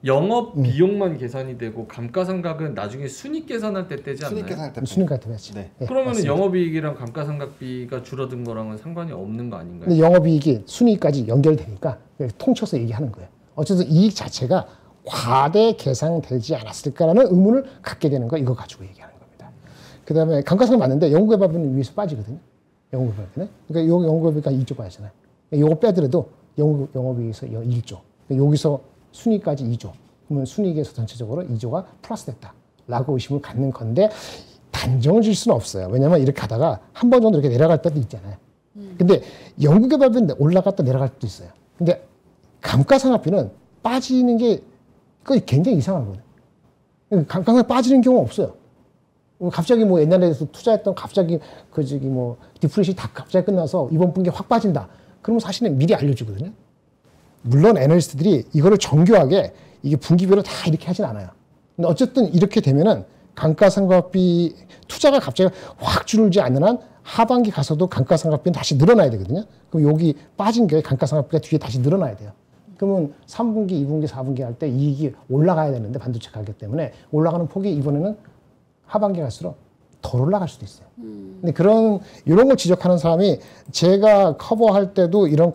영업 비용만 계산이 되고 감가상각은 나중에 순익 계산할 때 떼지 않나요?
순익 계산할 때
순위가 되지.
네.
그러면은 영업이익이랑 감가상각비가 줄어든 거랑은 상관이 없는 거 아닌가요?
근데 영업이익이 순위까지 연결되니까 통쳐서 얘기하는 거예요. 어쨌든 이익 자체가 과대 계산되지 않았을까라는 의문을 갖게 되는 거 이거 가지고 얘기하는 겁니다. 그다음에 감가상각 맞는데 연구개발비는 위에서 빠지거든요. 연구개발비는. 그러니까 요 연구개발비가 2조 빠지잖아요. 요거 빼더라도 영업이익에서 1조. 여기서 순위까지 2조. 그러면 순위익에서 전체적으로 2조가 플러스 됐다라고 의심을 갖는 건데 단정을 질 수는 없어요. 왜냐하면 이렇게 하다가 한 번 정도 이렇게 내려갈 때도 있잖아요. 근데 연구개발비는 올라갔다 내려갈 때도 있어요. 근데 감가상각비는 빠지는 게 그게 굉장히 이상한 거예요. 감가상각 빠지는 경우가 없어요. 갑자기 뭐 옛날에 투자했던 갑자기 뭐 디프레시 다 갑자기 끝나서 이번 분기에 확 빠진다. 그러면 사실은 미리 알려주거든요. 물론 애널리스트들이 이거를 정교하게 이게 분기별로 다 이렇게 하진 않아요. 근데 어쨌든 이렇게 되면은 감가상각비 투자가 갑자기 확 줄지 않는 한 하반기 가서도 감가상각비는 다시 늘어나야 되거든요. 그럼 여기 빠진 게 감가상각비가 뒤에 다시 늘어나야 돼요. 그러면 3분기, 2분기, 4분기 할 때 이익이 올라가야 되는데 반도체 가격 때문에 올라가는 폭이 이번에는 하반기 갈수록 덜 올라갈 수도 있어요. 근데 이런 걸 지적하는 사람이 제가 커버할 때도 이런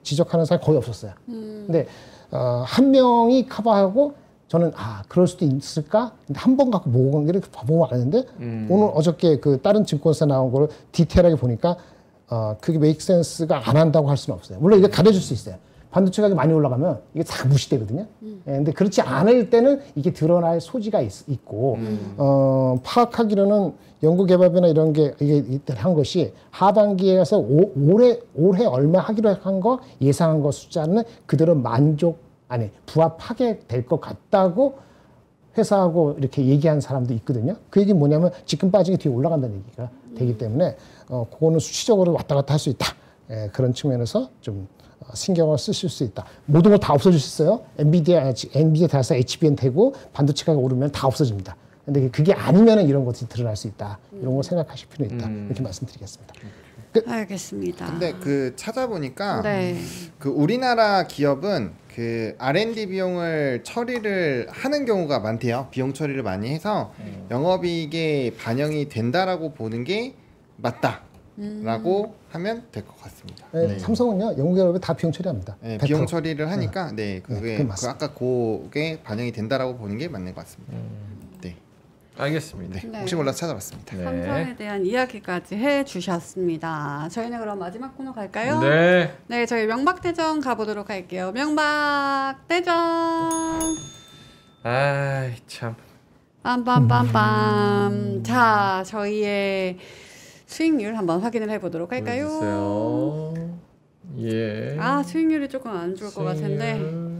지적하는 사람이 거의 없었어요. 근데 한 명이 커버하고 저는 그럴 수도 있을까? 근데 한 번 갖고 모으기를 봐보면 아는데 오늘 어저께 그 다른 증권사 나온 거를 디테일하게 보니까 그게 메이크 센스가 안 한다고 할 수는 없어요. 물론 이게 가려줄 수 있어요. 반도체 가격이 많이 올라가면 이게 다 무시되거든요. 근데 그렇지 않을 때는 이게 드러날 소지가 있고, 파악하기로는 연구개발비나 이런 게 이게 한 것이 하반기에 가서 올해 얼마 하기로 한 거 예상한 거 숫자는 그대로 부합하게 될 것 같다고 회사하고 이렇게 얘기한 사람도 있거든요. 그 얘기는 뭐냐면 지금 빠진 게 뒤에 올라간다는 얘기가 되기 때문에 그거는 수치적으로 왔다 갔다 할 수 있다. 그런 측면에서 좀 신경을 쓰실 수 있다. 모든 걸 다 없어질 수 있어요. 엔비디아 달아서 HBM 되고 반도체가 오르면 다 없어집니다. 근데 그게 아니면 이런 것들이 드러날 수 있다. 이런 걸 생각하실 필요가 있다. 이렇게 말씀드리겠습니다.
알겠습니다.
근데 그 찾아보니까
네.
그 우리나라 기업은 그 R&D 비용을 처리를 하는 경우가 많대요. 비용 처리를 많이 해서 영업이익에 반영이 된다라고 보는 게 맞다라고 하면 될 것 같습니다.
네. 삼성은요 연구개발비 다 비용 처리합니다.
네, 비용 처리를 하니까 그게 아까 그게 반영이 된다라고 보는 게 맞는 것 같습니다. 네.
알겠습니다.
네. 혹시 몰라서 찾아봤습니다.
네.
삼성에 대한 이야기까지 해주셨습니다. 저희는 그럼 마지막 코너 갈까요?
네.
네, 저희 명박대전 가보도록 할게요. 명박대전.
아이 참.
빰빰빰빰. 자, 저희의 수익률 한번 확인을 해보도록 할까요?
보여주세요. 예.
수익률이 조금 안 좋을 것 같은데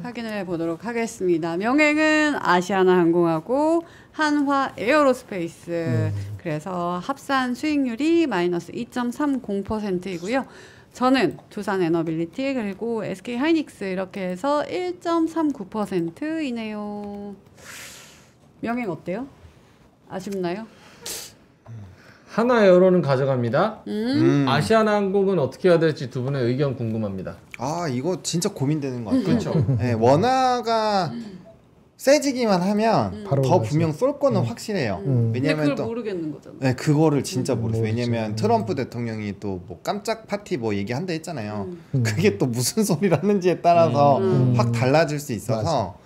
확인을 해보도록 하겠습니다. 명행은 아시아나항공하고 한화 에어로스페이스. 그래서 합산 수익률이 마이너스 2.30%이고요. 저는 두산에너빌리티 그리고 SK하이닉스 이렇게 해서 1.39%이네요. 명행 어때요? 아쉽나요?
하나에어로는 가져갑니다. 아시아나항공은 어떻게 해야 될지 두 분의 의견 궁금합니다.
이거 진짜 고민되는 것 같아요.
그렇죠.
네, 원화가 세지기만 하면
바로
더
올라가지.
분명 쏠 거는 확실해요.
근데
왜냐면
그걸
또
모르겠는 거잖아.
네, 그거를 진짜 모르겠어요.
모르지.
왜냐면 트럼프 대통령이 또 뭐 깜짝 파티 뭐 얘기한다 했잖아요. 그게 또 무슨 소리를 하는지에 따라서 확 달라질 수 있어서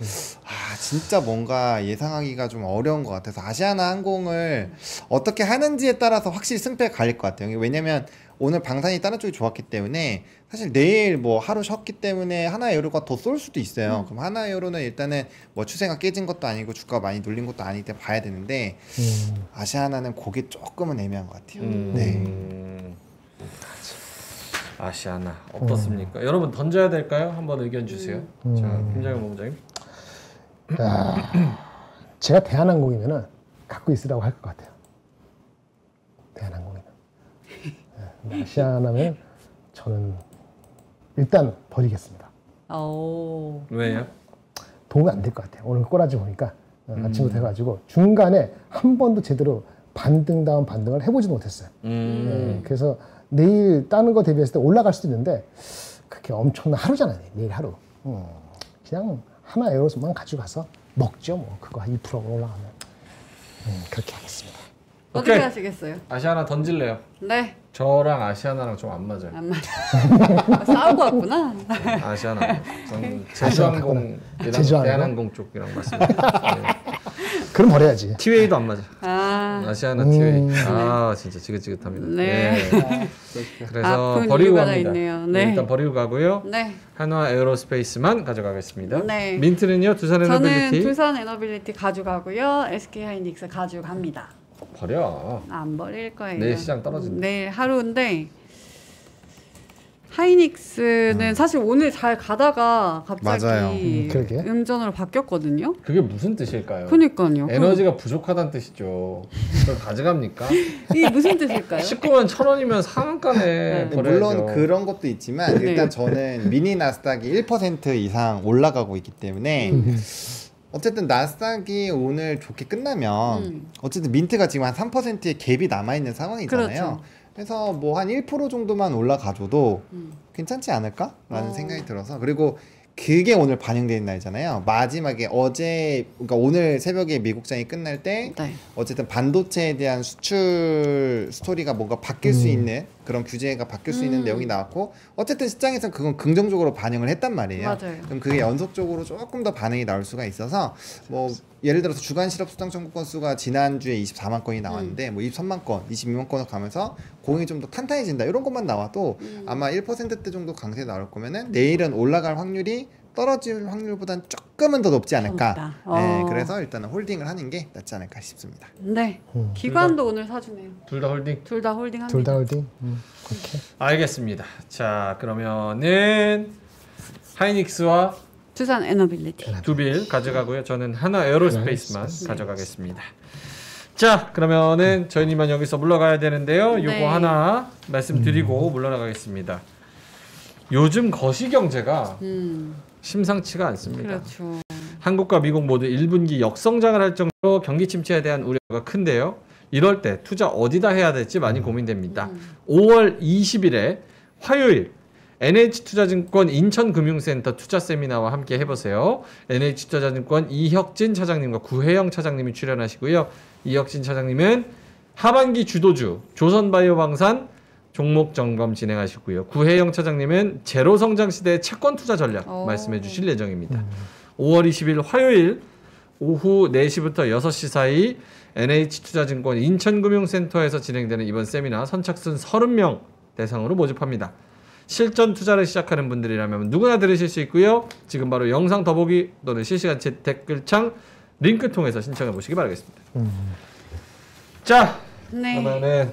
아 진짜 뭔가 예상하기가 좀 어려운 것 같아서 아시아나 항공을 어떻게 하는지에 따라서 확실히 승패가 갈릴 것 같아요. 왜냐면 오늘 방산이 다른 쪽이 좋았기 때문에 사실 내일 뭐 하루 쉬었기 때문에 하나에어로가 더 쏠 수도 있어요. 그럼 하나에어로는 일단은 뭐 추세가 깨진 것도 아니고 주가가 많이 눌린 것도 아니기 때문에 봐야 되는데 아시아나는 그게 조금은 애매한 것 같아요. 네.
아시아나 어떻습니까? 여러분 던져야 될까요? 한번 의견 주세요. 자, 김장현 본부장님.
제가 대한항공이면은 갖고 있으라고 할 것 같아요. 대한항공이면. 네, 아시아나면 저는 일단 버리겠습니다.
오.
왜요?
도움이 안 될 것 같아요. 오늘 꼬라지 보니까 아침부터 해가지고 중간에 한 번도 제대로 반등 다운 반등을 해보지도 못했어요. 네, 그래서 내일 다른 거 대비했을 때 올라갈 수도 있는데 그렇게 엄청난 하루잖아요. 내일 하루. 그냥 하나 에어로만 가지고 가서 먹죠. 뭐 그거 한 2% 올라가면 그렇게 하겠습니다.
어떻게
오케이.
하시겠어요?
아시아나 던질래요.
네.
저랑 아시아나랑 좀 안 맞아요.
안 맞아. 싸우고 왔구나.
아시아나. 저는 제주항공이랑
제주항공?
대한항공 쪽이랑 맞습니다. 네.
그럼 버려야지.
티웨이도 안 맞아.
아.
아시아나 티웨이. 아 진짜 지긋지긋합니다.
네.
그래서
아픈
버리고
이유가
갑니다.
있네요. 네.
일단 버리고 가고요.
네.
한화 에어로스페이스만 가져가겠습니다.
네.
민트는요 두산
저는
에너빌리티
두산 에너빌리티 가져가고요. SK 하이닉스 가져갑니다.
버려.
안 버릴 거예요.
내일 시장 떨어진다.
내일 하루인데 하이닉스는 사실 오늘 잘 가다가
맞아요.
갑자기
그러게.
음전으로 바뀌었거든요.
그게 무슨 뜻일까요?
그러니까요.
에너지가 부족하다는 뜻이죠. 그걸 가져갑니까?
이게 무슨 뜻일까요?
19만 1,000원이면 상한가네.
근데
버려야죠.
물론 그런 것도 있지만
네.
일단 저는 미니 나스닥이 1% 이상 올라가고 있기 때문에 어쨌든 나스닥이 오늘 좋게 끝나면 어쨌든 민트가 지금 한 3%의 갭이 남아있는 상황이잖아요.
그렇죠.
그래서 뭐 한 1% 정도만 올라가줘도 괜찮지 않을까라는 생각이 들어서 그리고 그게 오늘 반영되는 날이잖아요. 마지막에 어제 그러니까 오늘 새벽에 미국장이 끝날 때
네.
어쨌든 반도체에 대한 수출 스토리가 뭔가 바뀔 수 있는 그런 규제가 바뀔 수 있는 내용이 나왔고 어쨌든 시장에서 그건 긍정적으로 반영을 했단 말이에요.
맞아요.
그럼 그게 연속적으로 조금 더 반응이 나올 수가 있어서 뭐 예를 들어서 주간 실업 수당 청구 건수가 지난주에 24만 건이 나왔는데 뭐 23만 건, 22만 건을 가면서 공이 좀 더 탄탄해진다 이런 것만 나와도 아마 1%대 정도 강세 나올 거면은 내일은 올라갈 확률이 떨어질 확률보다는 조금은 더 높지 않을까.
높다.
네, 그래서 일단은 홀딩을 하는 게 낫지 않을까 싶습니다.
네. 기관도 오늘 사주네요.
둘 다 홀딩.
둘 다 홀딩합니다.
둘 다 홀딩. 오케이.
알겠습니다. 자 그러면은 하이닉스와
두산 에너빌리티.
두빌 가져가고요. 저는 하나 에어로스페이스만 가져가겠습니다. 자 그러면은 저희님만 여기서 물러가야 되는데요. 요거
네.
하나 말씀드리고 물러나가겠습니다. 요즘 거시경제가 심상치가 않습니다.
그렇죠.
한국과 미국 모두 1분기 역성장을 할 정도로 경기 침체에 대한 우려가 큰데요. 이럴 때 투자 어디다 해야 될지 많이 고민됩니다. 5월 20일에 화요일 NH투자증권 인천금융센터 투자 세미나와 함께 해보세요. NH투자증권 이혁진 차장님과 구혜영 차장님이 출연하시고요. 이혁진 차장님은 하반기 주도주 조선바이오방산 종목 점검 진행하시고요. 구혜영 차장님은 제로 성장 시대의 채권 투자 전략 말씀해 주실 예정입니다. 5월 20일 화요일 오후 4시부터 6시 사이 NH투자증권 인천금융센터에서 진행되는 이번 세미나 선착순 30명 대상으로 모집합니다. 실전 투자를 시작하는 분들이라면 누구나 들으실 수 있고요. 지금 바로 영상 더보기 또는 실시간 챗 댓글창 링크 통해서 신청해 보시기 바라겠습니다. 자,
네.
그러면은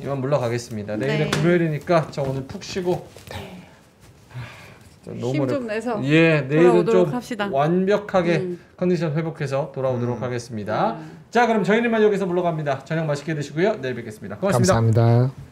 이만 물러가겠습니다. 내일은
네.
금요일이니까 저 오늘 푹 쉬고
힘 좀 내서
내일은
돌아오도록
좀
합시다.
완벽하게 컨디션 회복해서 돌아오도록 하겠습니다. 자, 그럼 저희는만 여기서 물러갑니다. 저녁 맛있게 드시고요. 내일 뵙겠습니다. 고맙습니다.
감사합니다.